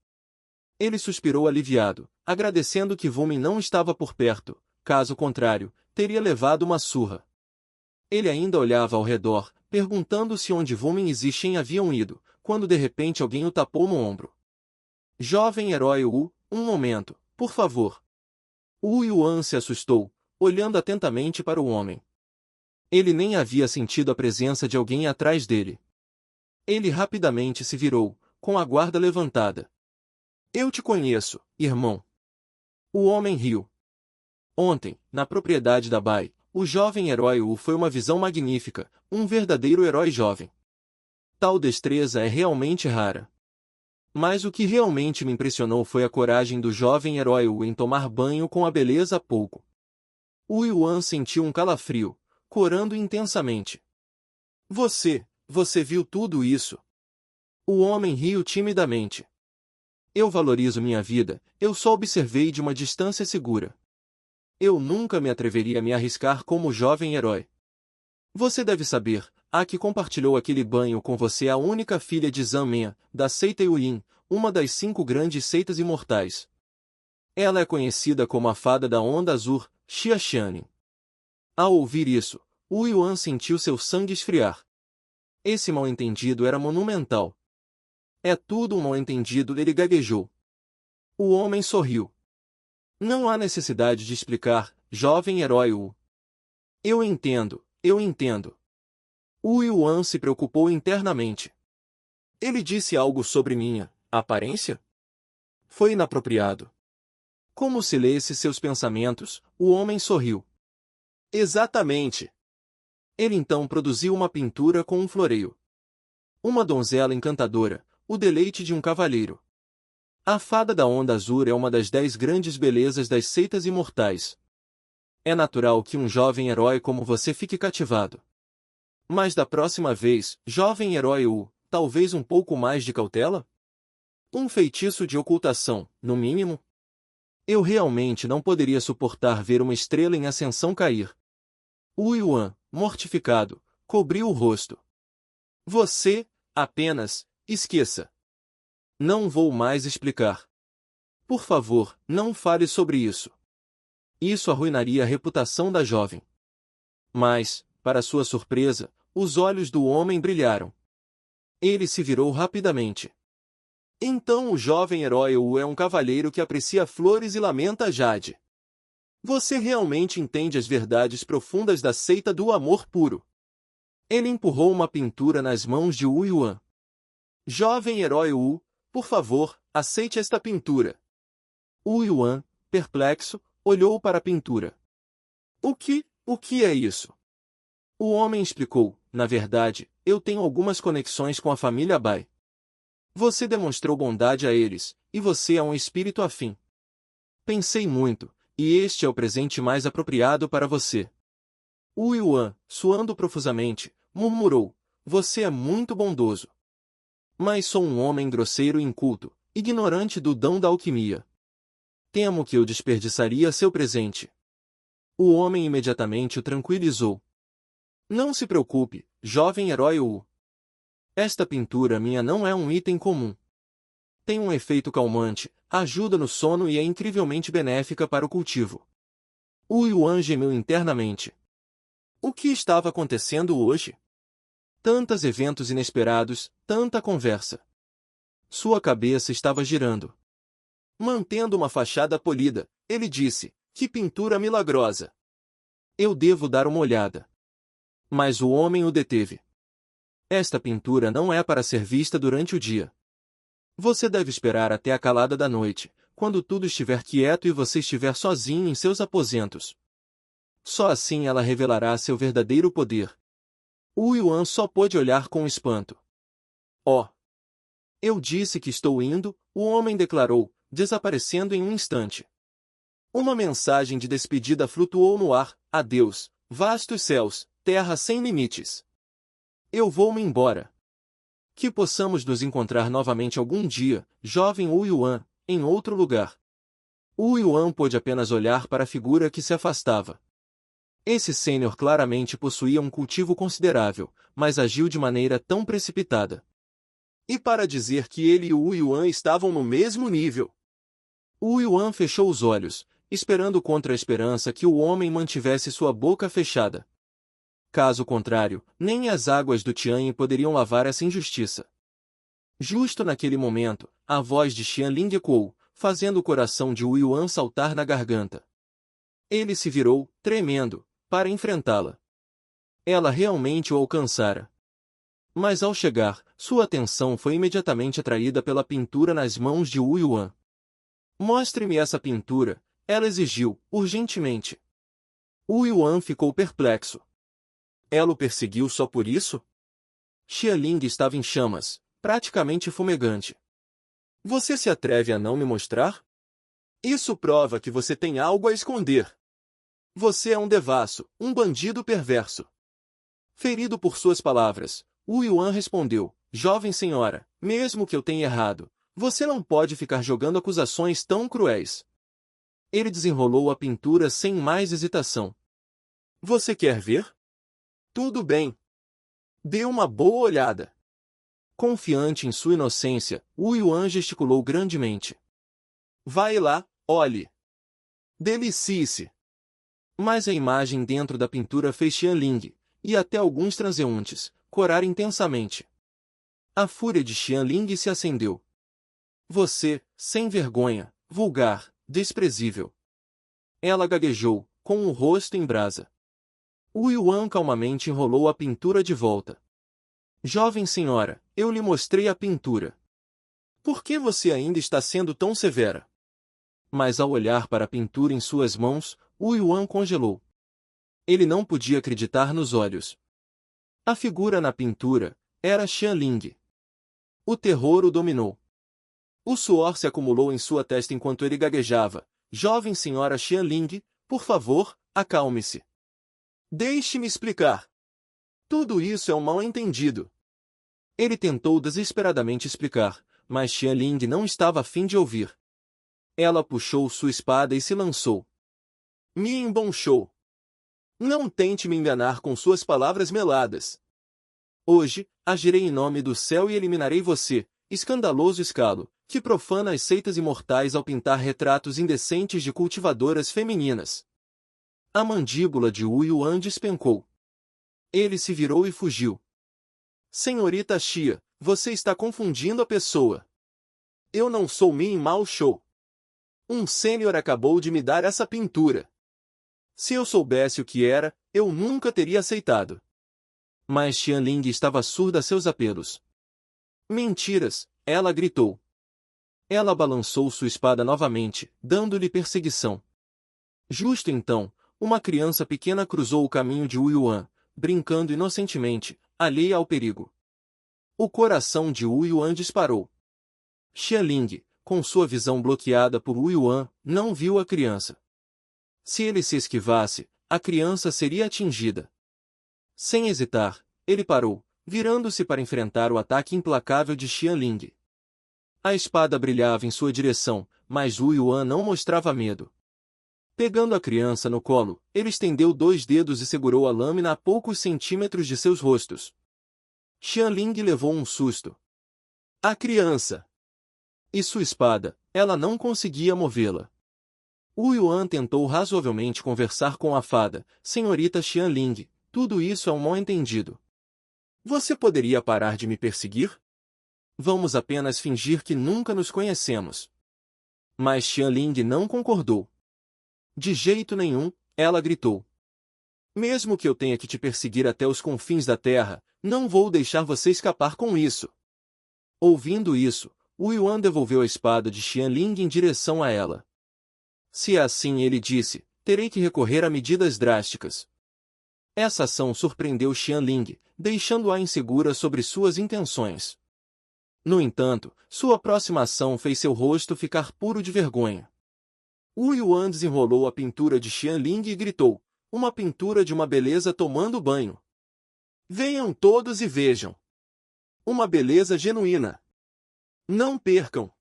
Ele suspirou aliviado, agradecendo que Wumin não estava por perto, caso contrário, teria levado uma surra. Ele ainda olhava ao redor, perguntando-se onde Wumin e Zixin haviam ido, quando de repente alguém o tapou no ombro. Jovem herói Wu, um momento, por favor. Wu Yuan se assustou, olhando atentamente para o homem. Ele nem havia sentido a presença de alguém atrás dele. Ele rapidamente se virou, com a guarda levantada. Eu te conheço, irmão. O homem riu. Ontem, na propriedade da Bai, o jovem herói Wu foi uma visão magnífica, um verdadeiro herói jovem. Tal destreza é realmente rara. Mas o que realmente me impressionou foi a coragem do jovem herói Wu em tomar banho com a beleza há pouco. Wu Yuan sentiu um calafrio, corando intensamente. Você viu tudo isso? O homem riu timidamente. Eu valorizo minha vida, eu só observei de uma distância segura. Eu nunca me atreveria a me arriscar como jovem herói. Você deve saber, a que compartilhou aquele banho com você a única filha de Zhang Men, da seita Yuyin, uma das 5 grandes seitas imortais. Ela é conhecida como a fada da onda azul, Xia Xianing. Ao ouvir isso, Wu Yuan sentiu seu sangue esfriar. Esse mal-entendido era monumental. É tudo um mal-entendido, ele gaguejou. O homem sorriu. Não há necessidade de explicar, jovem herói Wu. Eu entendo. Wu Yuan se preocupou internamente. Ele disse algo sobre minha aparência? Foi inapropriado. Como se lesse seus pensamentos, o homem sorriu. Exatamente. Ele então produziu uma pintura com um floreio. Uma donzela encantadora, o deleite de um cavalheiro. A fada da onda azul é uma das 10 grandes belezas das seitas imortais. É natural que um jovem herói como você fique cativado. Mas da próxima vez, jovem herói Wu, talvez um pouco mais de cautela? Um feitiço de ocultação, no mínimo? Eu realmente não poderia suportar ver uma estrela em ascensão cair. Wu Yuan, mortificado, cobriu o rosto. Você, apenas, esqueça. Não vou mais explicar. Por favor, não fale sobre isso. Isso arruinaria a reputação da jovem. Mas, para sua surpresa, os olhos do homem brilharam. Ele se virou rapidamente. Então o jovem herói Wu é um cavalheiro que aprecia flores e lamenta Jade. Você realmente entende as verdades profundas da seita do amor puro. Ele empurrou uma pintura nas mãos de Wu Yuan. Jovem herói Wu, por favor, aceite esta pintura. Wu Yuan, perplexo, olhou para a pintura. O que é isso? O homem explicou: na verdade, eu tenho algumas conexões com a família Bai. Você demonstrou bondade a eles, e você é um espírito afim. Pensei muito, e este é o presente mais apropriado para você. Wu Yuan, suando profusamente, murmurou: você é muito bondoso. Mas sou um homem grosseiro e inculto, ignorante do dom da alquimia. Temo que eu desperdiçaria seu presente. O homem imediatamente o tranquilizou. Não se preocupe, jovem herói Wu. Esta pintura minha não é um item comum. Tem um efeito calmante, ajuda no sono e é incrivelmente benéfica para o cultivo. Wu Yuan gemeu internamente. O que estava acontecendo hoje? Tantos eventos inesperados, tanta conversa. Sua cabeça estava girando. Mantendo uma fachada polida, ele disse: que pintura milagrosa! Eu devo dar uma olhada. Mas o homem o deteve. Esta pintura não é para ser vista durante o dia. Você deve esperar até a calada da noite, quando tudo estiver quieto e você estiver sozinho em seus aposentos. Só assim ela revelará seu verdadeiro poder. Wu Yuan só pôde olhar com espanto. Oh! Eu disse que estou indo, o homem declarou, desaparecendo em um instante. Uma mensagem de despedida flutuou no ar: adeus, vastos céus, terra sem limites. Eu vou-me embora. Que possamos nos encontrar novamente algum dia, jovem Wu Yuan, em outro lugar. Wu Yuan pôde apenas olhar para a figura que se afastava. Esse sênior claramente possuía um cultivo considerável, mas agiu de maneira tão precipitada. E para dizer que ele e o Wu Yuan estavam no mesmo nível. Wu Yuan fechou os olhos, esperando contra a esperança que o homem mantivesse sua boca fechada. Caso contrário, nem as águas do Tianhe poderiam lavar essa injustiça. Justo naquele momento, a voz de Xianling ecoou, fazendo o coração de Wu Yuan saltar na garganta. Ele se virou, tremendo, para enfrentá-la. Ela realmente o alcançara. Mas ao chegar, sua atenção foi imediatamente atraída pela pintura nas mãos de Wu Yuan. Mostre-me essa pintura, ela exigiu, urgentemente. Wu Yuan ficou perplexo. Ela o perseguiu só por isso? Xialing estava em chamas, praticamente fumegante. Você se atreve a não me mostrar? Isso prova que você tem algo a esconder. Você é um devasso, um bandido perverso. Ferido por suas palavras, Wu Yuan respondeu: jovem senhora, mesmo que eu tenha errado, você não pode ficar jogando acusações tão cruéis. Ele desenrolou a pintura sem mais hesitação. Você quer ver? Tudo bem. Dê uma boa olhada. Confiante em sua inocência, Wu Yuan gesticulou grandemente. Vai lá, olhe. Delicie-se. Mas a imagem dentro da pintura fez Xianling, e até alguns transeuntes, corar intensamente. A fúria de Xianling se acendeu. Você, sem vergonha, vulgar, desprezível. Ela gaguejou, com o rosto em brasa. Wu Yuan calmamente enrolou a pintura de volta. Jovem senhora, eu lhe mostrei a pintura. Por que você ainda está sendo tão severa? Mas ao olhar para a pintura em suas mãos, Wu Yuan congelou. Ele não podia acreditar nos olhos. A figura na pintura era Xianling. O terror o dominou. O suor se acumulou em sua testa enquanto ele gaguejava. Jovem senhora Xianling, por favor, acalme-se. Deixe-me explicar. Tudo isso é um mal-entendido. Ele tentou desesperadamente explicar, mas Xianling não estava a fim de ouvir. Ela puxou sua espada e se lançou. Me embonchou. Não tente me enganar com suas palavras meladas. Hoje, agirei em nome do céu e eliminarei você, escandaloso escalo, que profana as seitas imortais ao pintar retratos indecentes de cultivadoras femininas. A mandíbula de Wu Yuan despencou. Ele se virou e fugiu. Senhorita Xia, você está confundindo a pessoa. Eu não sou Min Mao Shou. Um sênior acabou de me dar essa pintura. Se eu soubesse o que era, eu nunca teria aceitado. Mas Xianling estava surda a seus apelos. Mentiras, ela gritou. Ela balançou sua espada novamente, dando-lhe perseguição. Justo então, uma criança pequena cruzou o caminho de Wu Yuan, brincando inocentemente, alheia ao perigo. O coração de Wu Yuan disparou. Xialing, com sua visão bloqueada por Wu Yuan, não viu a criança. Se ele se esquivasse, a criança seria atingida. Sem hesitar, ele parou, virando-se para enfrentar o ataque implacável de Xialing. A espada brilhava em sua direção, mas Wu Yuan não mostrava medo. Pegando a criança no colo, ele estendeu 2 dedos e segurou a lâmina a poucos centímetros de seus rostos. Xialing levou um susto. A criança! E sua espada, ela não conseguia movê-la. Wu Yuan tentou razoavelmente conversar com a fada, senhorita Xialing, tudo isso é um mal-entendido. Você poderia parar de me perseguir? Vamos apenas fingir que nunca nos conhecemos. Mas Xialing não concordou. De jeito nenhum, ela gritou. Mesmo que eu tenha que te perseguir até os confins da terra, não vou deixar você escapar com isso. Ouvindo isso, Wu Yuan devolveu a espada de Xialing em direção a ela. Se é assim, ele disse, terei que recorrer a medidas drásticas. Essa ação surpreendeu Xialing, deixando-a insegura sobre suas intenções. No entanto, sua próxima ação fez seu rosto ficar puro de vergonha. Wu Yuan desenrolou a pintura de Xialing e gritou, uma pintura de uma beleza tomando banho. Venham todos e vejam. Uma beleza genuína. Não percam.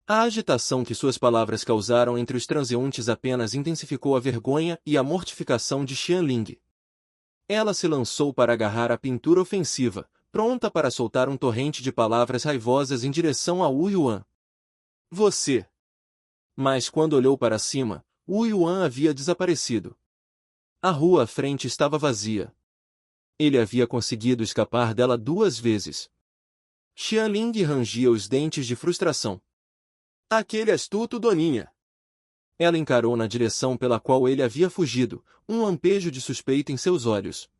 A agitação que suas palavras causaram entre os transeuntes apenas intensificou a vergonha e a mortificação de Xialing. Ela se lançou para agarrar a pintura ofensiva, pronta para soltar um torrente de palavras raivosas em direção a Wu Yuan. Você! Mas quando olhou para cima, Wu Yuan havia desaparecido. A rua à frente estava vazia. Ele havia conseguido escapar dela 2 vezes. Xialing rangia os dentes de frustração. Aquele astuto Doninha! Ela encarou na direção pela qual ele havia fugido, um lampejo de suspeita em seus olhos.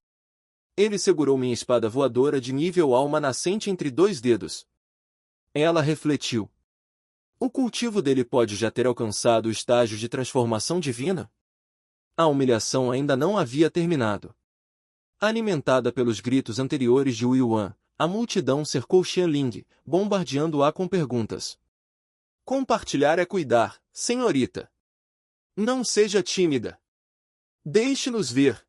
Ele segurou minha espada voadora de nível alma nascente entre 2 dedos. Ela refletiu. O cultivo dele pode já ter alcançado o estágio de transformação divina? A humilhação ainda não havia terminado. Alimentada pelos gritos anteriores de Wu Yuan, a multidão cercou Xialing, bombardeando-a com perguntas. Compartilhar é cuidar, senhorita. Não seja tímida. Deixe-nos ver.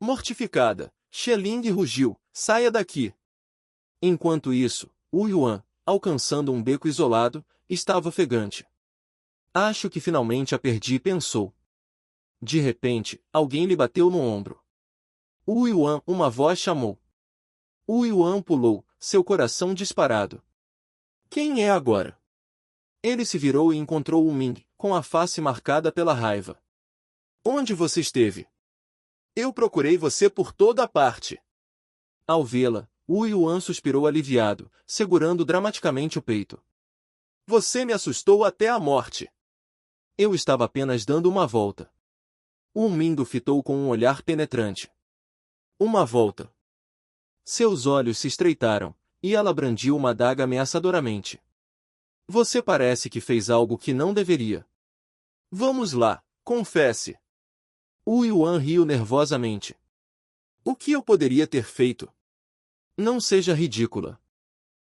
Mortificada, Xialing rugiu, saia daqui. Enquanto isso, Wu Yuan, alcançando um beco isolado, estava ofegante. Acho que finalmente a perdi, pensou. De repente, alguém lhe bateu no ombro. Wu Yuan, uma voz chamou. Wu Yuan pulou, seu coração disparado. Quem é agora? Ele se virou e encontrou Wu Ming, com a face marcada pela raiva. Onde você esteve? Eu procurei você por toda a parte. Ao vê-la, Wu Yuan suspirou aliviado, segurando dramaticamente o peito. Você me assustou até a morte. Eu estava apenas dando uma volta. Wu Ming o fitou com um olhar penetrante. Uma volta. Seus olhos se estreitaram, e ela brandiu uma adaga ameaçadoramente. Você parece que fez algo que não deveria. Vamos lá, confesse. Wu Yuan riu nervosamente. O que eu poderia ter feito? Não seja ridícula.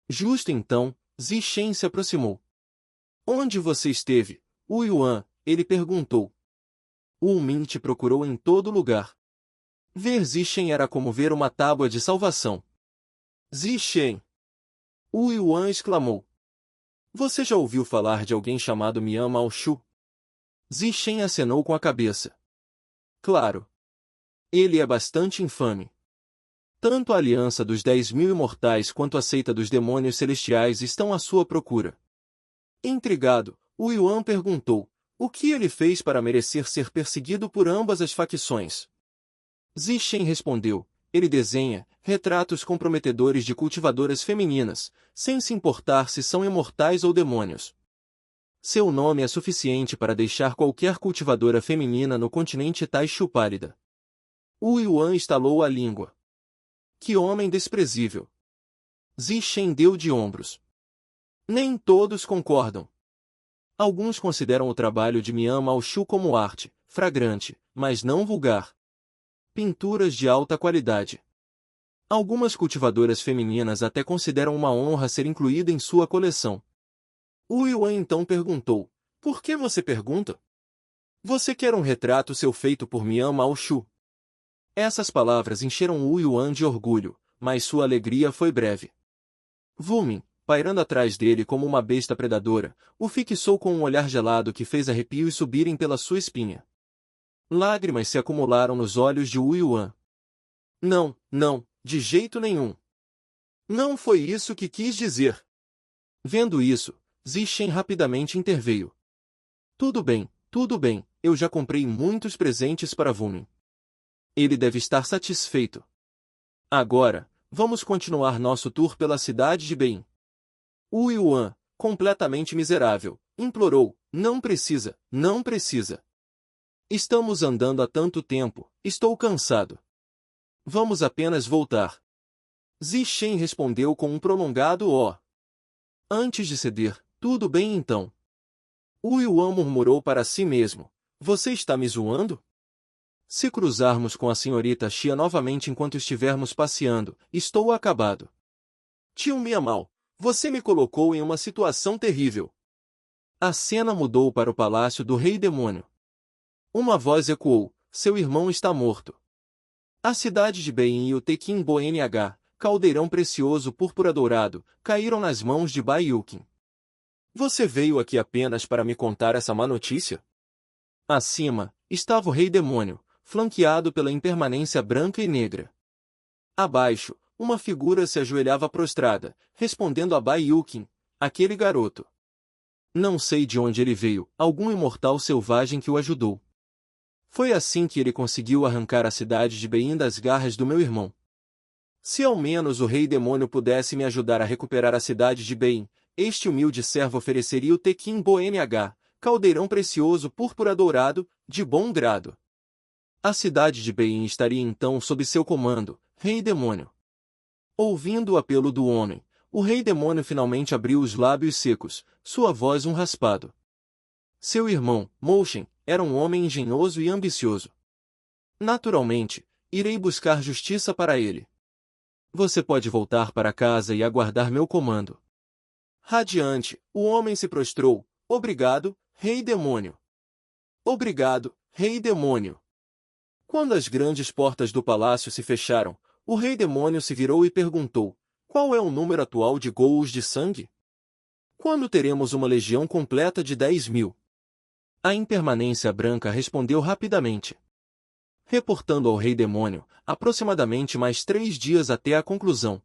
Justo então, Zixen se aproximou. Onde você esteve, Wu Yuan? Ele perguntou. Wu Ming te procurou em todo lugar. Ver Zixen era como ver uma tábua de salvação. Zixen! Wu Yuan exclamou. Você já ouviu falar de alguém chamado Mian Mao Shu? Zixen acenou com a cabeça. Claro. Ele é bastante infame. Tanto a aliança dos 10.000 imortais quanto a seita dos demônios celestiais estão à sua procura. Intrigado, Wu Yuan perguntou, o que ele fez para merecer ser perseguido por ambas as facções? Zixen respondeu, ele desenha retratos comprometedores de cultivadoras femininas, sem se importar se são imortais ou demônios. Seu nome é suficiente para deixar qualquer cultivadora feminina no continente Taishu pálida. Wu Yuan estalou a língua. Que homem desprezível! Zixen deu de ombros. Nem todos concordam. Alguns consideram o trabalho de Mian Mao Shu como arte, fragrante, mas não vulgar. pinturas de alta qualidade. Algumas cultivadoras femininas até consideram uma honra ser incluída em sua coleção. Wu Yuan então perguntou, por que você pergunta? Você quer um retrato seu feito por Mian Mao Shu? Essas palavras encheram Wu Yuan de orgulho, mas sua alegria foi breve. Wumin, pairando atrás dele como uma besta predadora, o fixou com um olhar gelado que fez arrepios subirem pela sua espinha. Lágrimas se acumularam nos olhos de Wu Yuan. Não, não, de jeito nenhum. Não foi isso que quis dizer. Vendo isso, Zixen rapidamente interveio. Tudo bem, eu já comprei muitos presentes para Wumin. Ele deve estar satisfeito. Agora, vamos continuar nosso tour pela cidade de Bein. Wu Yuan, completamente miserável, implorou, não precisa, não precisa. Estamos andando há tanto tempo, estou cansado. Vamos apenas voltar. Zixen respondeu com um prolongado ó. Antes de ceder, tudo bem então. Wu Yuan murmurou para si mesmo, você está me zoando? Se cruzarmos com a senhorita Xia novamente enquanto estivermos passeando, estou acabado. Tio Miamau, você me colocou em uma situação terrível. A cena mudou para o palácio do Rei Demônio. Uma voz ecoou, seu irmão está morto. A cidade de Bein e o Tekin Bonh, caldeirão precioso púrpura dourado, caíram nas mãos de Bai Yuqin. Você veio aqui apenas para me contar essa má notícia? Acima, estava o Rei Demônio, flanqueado pela impermanência branca e negra. Abaixo, uma figura se ajoelhava prostrada, respondendo a Bai Yuqin, aquele garoto. Não sei de onde ele veio, algum imortal selvagem que o ajudou. Foi assim que ele conseguiu arrancar a cidade de Bein das garras do meu irmão. Se ao menos o Rei Demônio pudesse me ajudar a recuperar a cidade de Bein, este humilde servo ofereceria o Tekin Bonh, caldeirão precioso púrpura dourado, de bom grado. A cidade de Bein estaria então sob seu comando, Rei Demônio. Ouvindo o apelo do homem, o Rei Demônio finalmente abriu os lábios secos, sua voz um raspado. Seu irmão, Mouchen, era um homem engenhoso e ambicioso. Naturalmente, irei buscar justiça para ele. Você pode voltar para casa e aguardar meu comando. Radiante, o homem se prostrou. Obrigado, Rei Demônio. Obrigado, Rei Demônio. Quando as grandes portas do palácio se fecharam, o Rei Demônio se virou e perguntou, qual é o número atual de Ghouls de sangue? Quando teremos uma legião completa de 10.000? A impermanência branca respondeu rapidamente. Reportando ao Rei Demônio, aproximadamente mais 3 dias até a conclusão.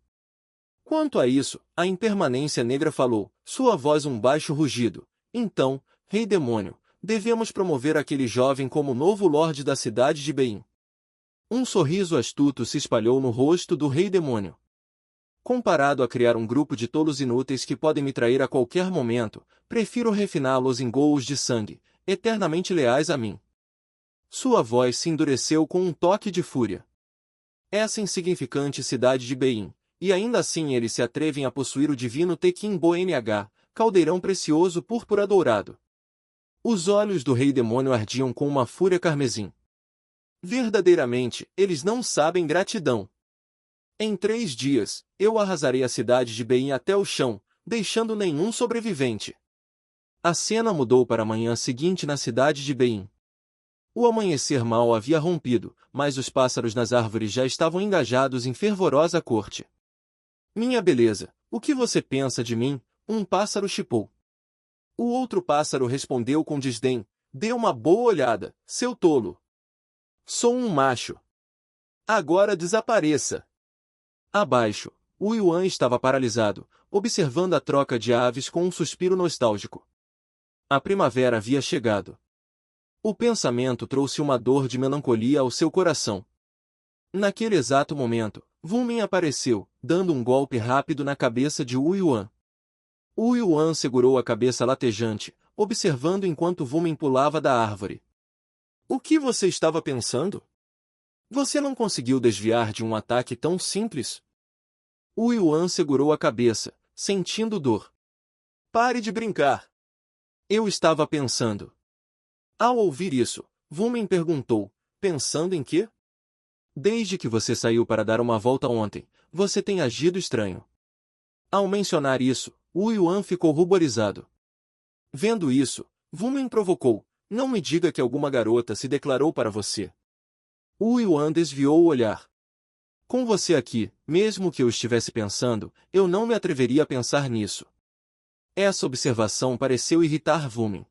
Quanto a isso, a impermanência negra falou, sua voz um baixo rugido. Então, Rei Demônio, devemos promover aquele jovem como novo Lorde da cidade de Bein. Um sorriso astuto se espalhou no rosto do Rei Demônio. Comparado a criar um grupo de tolos inúteis que podem me trair a qualquer momento, prefiro refiná-los em Ghouls de sangue, eternamente leais a mim. Sua voz se endureceu com um toque de fúria. Essa insignificante cidade de Bein, e ainda assim eles se atrevem a possuir o divino Tekin Bonh, caldeirão precioso púrpura dourado. Os olhos do Rei Demônio ardiam com uma fúria carmesim. Verdadeiramente, eles não sabem gratidão. Em 3 dias, eu arrasarei a cidade de Bein até o chão, deixando nenhum sobrevivente. A cena mudou para a manhã seguinte na cidade de Bein. O amanhecer mal havia rompido, mas os pássaros nas árvores já estavam engajados em fervorosa corte. Minha beleza, o que você pensa de mim? Um pássaro chipou. O outro pássaro respondeu com desdém, dê uma boa olhada, seu tolo. Sou um macho. Agora desapareça. Abaixo, Wu Yuan estava paralisado, observando a troca de aves com um suspiro nostálgico. A primavera havia chegado. O pensamento trouxe uma dor de melancolia ao seu coração. Naquele exato momento, Wumin apareceu, dando um golpe rápido na cabeça de Wu Yuan. Wu Yuan segurou a cabeça latejante, observando enquanto Wumin pulava da árvore. O que você estava pensando? Você não conseguiu desviar de um ataque tão simples? Wu Yuan segurou a cabeça, sentindo dor. Pare de brincar. Eu estava pensando. Ao ouvir isso, Wumin perguntou, pensando em quê? Desde que você saiu para dar uma volta ontem, você tem agido estranho. Ao mencionar isso, Wu Yuan ficou ruborizado. Vendo isso, Wumin provocou: não me diga que alguma garota se declarou para você. Wu Yuan desviou o olhar. Com você aqui, mesmo que eu estivesse pensando, eu não me atreveria a pensar nisso. Essa observação pareceu irritar Wumin.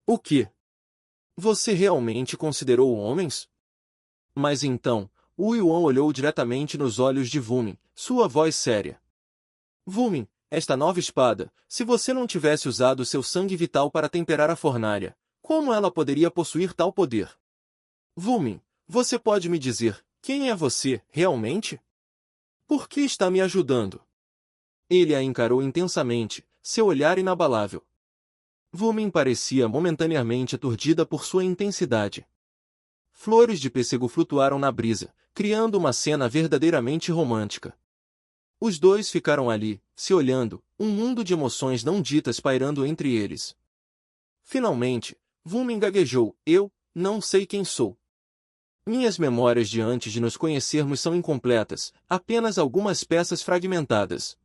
O quê? Você realmente considerou homens? Mas então, Wu Yuan olhou diretamente nos olhos de Wumin, sua voz séria. Wumin, esta nova espada, se você não tivesse usado seu sangue vital para temperar a fornalha, como ela poderia possuir tal poder? Wumin, você pode me dizer, quem é você, realmente? Por que está me ajudando? Ele a encarou intensamente, seu olhar inabalável. Wumin parecia momentaneamente aturdida por sua intensidade. Flores de pêssego flutuaram na brisa, criando uma cena verdadeiramente romântica. Os dois ficaram ali, se olhando, um mundo de emoções não ditas pairando entre eles. Finalmente, Wumin gaguejou: eu não sei quem sou. Minhas memórias de antes de nos conhecermos são incompletas, apenas algumas peças fragmentadas.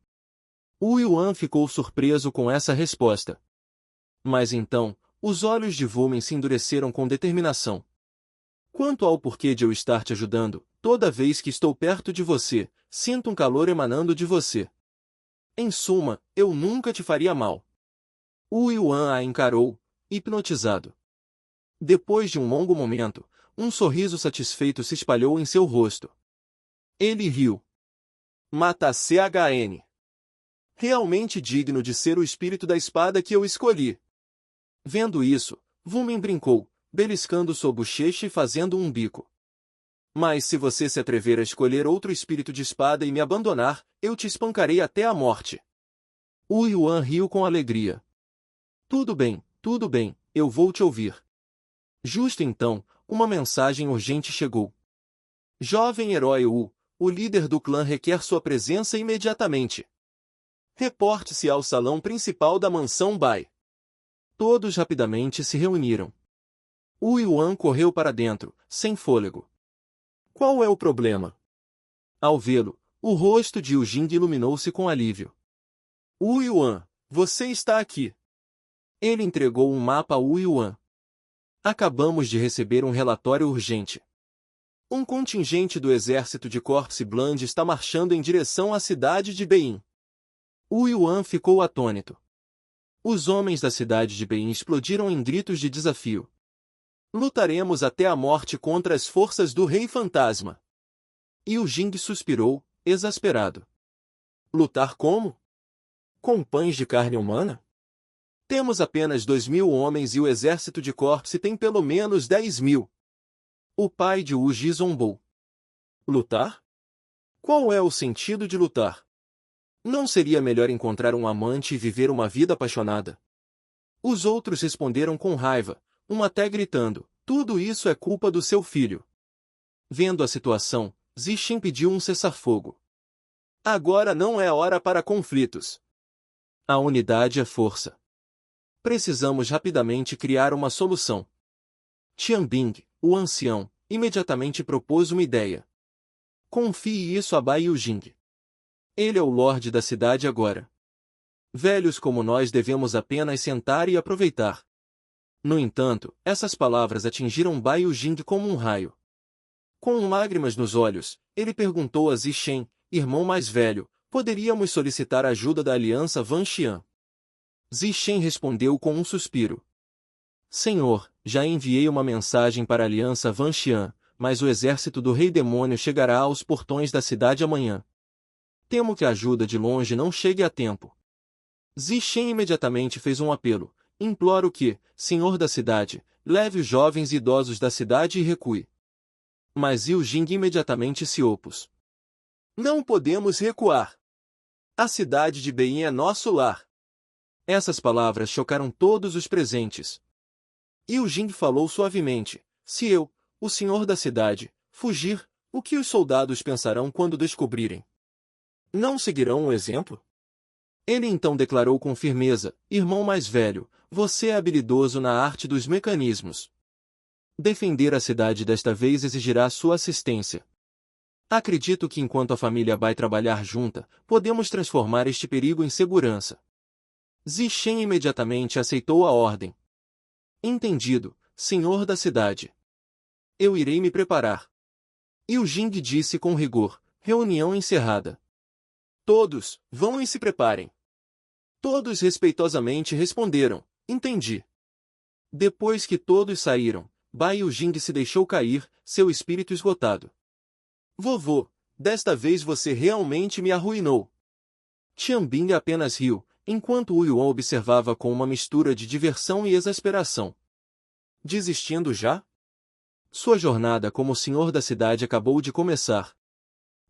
Wu Yuan ficou surpreso com essa resposta. Mas então, os olhos de Wumin se endureceram com determinação. Quanto ao porquê de eu estar te ajudando, toda vez que estou perto de você, sinto um calor emanando de você. Em suma, eu nunca te faria mal. Wu Yuan a encarou, hipnotizado. Depois de um longo momento, um sorriso satisfeito se espalhou em seu rosto. Ele riu. Mata CHN. Realmente digno de ser o espírito da espada que eu escolhi. Vendo isso, Wumin brincou, beliscando sua bochecha e fazendo um bico. Mas se você se atrever a escolher outro espírito de espada e me abandonar, eu te espancarei até a morte. Wu Yuan riu com alegria. Tudo bem, eu vou te ouvir. Justo então, uma mensagem urgente chegou. Jovem herói Wu, o líder do clã requer sua presença imediatamente. Reporte-se ao salão principal da mansão Bai. Todos rapidamente se reuniram. Wu Yuan correu para dentro, sem fôlego. Qual é o problema? Ao vê-lo, o rosto de Yu Jing iluminou-se com alívio. Wu Yuan, você está aqui. Ele entregou um mapa a Wu Yuan. Acabamos de receber um relatório urgente. Um contingente do exército de Corpse Bland está marchando em direção à cidade de Bein. Wu Yuan ficou atônito. Os homens da cidade de Bein explodiram em gritos de desafio. Lutaremos até a morte contra as forças do Rei Fantasma. Yu Jing suspirou, exasperado. Lutar como? Com pães de carne humana? Temos apenas 2.000 homens e o exército de Corpse tem pelo menos 10.000. O pai de Wu Ji zombou. Lutar? Qual é o sentido de lutar? Não seria melhor encontrar um amante e viver uma vida apaixonada? Os outros responderam com raiva, um até gritando, tudo isso é culpa do seu filho. Vendo a situação, Zixin pediu um cessar-fogo. Agora não é hora para conflitos. A unidade é força. Precisamos rapidamente criar uma solução. Tianbing, o ancião, imediatamente propôs uma ideia. Confie isso a Bai Yujing. Ele é o lorde da cidade agora. Velhos como nós devemos apenas sentar e aproveitar. No entanto, essas palavras atingiram Bai Yujing como um raio. Com lágrimas nos olhos, ele perguntou a Zixin, irmão mais velho, poderíamos solicitar a ajuda da aliança Van Xian? Zixin respondeu com um suspiro. Senhor, já enviei uma mensagem para a aliança Van Xian, mas o exército do Rei Demônio chegará aos portões da cidade amanhã. Temo que a ajuda de longe não chegue a tempo. Zixin imediatamente fez um apelo. Imploro que, senhor da cidade, leve os jovens e idosos da cidade e recue. Mas Yu Jing imediatamente se opôs. Não podemos recuar. A cidade de Bein é nosso lar. Essas palavras chocaram todos os presentes. Yu Jing falou suavemente. Se eu, o senhor da cidade, fugir, o que os soldados pensarão quando descobrirem? Não seguirão o exemplo? Ele então declarou com firmeza, irmão mais velho, você é habilidoso na arte dos mecanismos. Defender a cidade desta vez exigirá sua assistência. Acredito que enquanto a família Bai trabalhar junta, podemos transformar este perigo em segurança. Zixen imediatamente aceitou a ordem. Entendido, senhor da cidade. Eu irei me preparar. Yu Jing disse com rigor, reunião encerrada. Todos, vão e se preparem. Todos respeitosamente responderam, entendi. Depois que todos saíram, Bai Yu Jing se deixou cair, seu espírito esgotado. Vovô, desta vez você realmente me arruinou. Qianbing apenas riu, enquanto Wu Yuan observava com uma mistura de diversão e exasperação. Desistindo já? Sua jornada como senhor da cidade acabou de começar.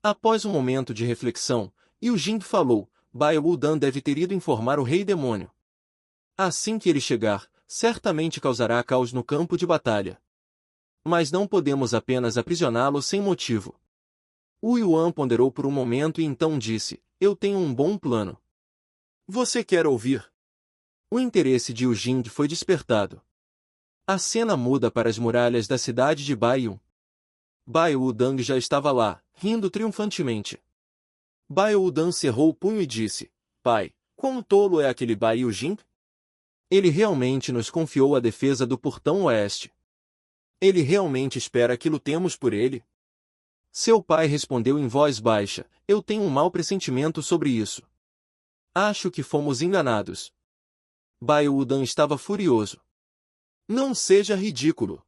Após um momento de reflexão, Yu Jing falou, Bai Wudan deve ter ido informar o rei demônio. Assim que ele chegar, certamente causará caos no campo de batalha. Mas não podemos apenas aprisioná-lo sem motivo. Wu Yuan ponderou por um momento e então disse, eu tenho um bom plano. Você quer ouvir? O interesse de Yu Jing foi despertado. A cena muda para as muralhas da cidade de Baiyun. Bai Wudang já estava lá, rindo triunfantemente. Bai Wudan cerrou o punho e disse, pai, quão tolo é aquele Bai Yu Jing? Ele realmente nos confiou a defesa do portão oeste. Ele realmente espera que lutemos por ele? Seu pai respondeu em voz baixa, eu tenho um mau pressentimento sobre isso. Acho que fomos enganados. Bai Wudan estava furioso. Não seja ridículo.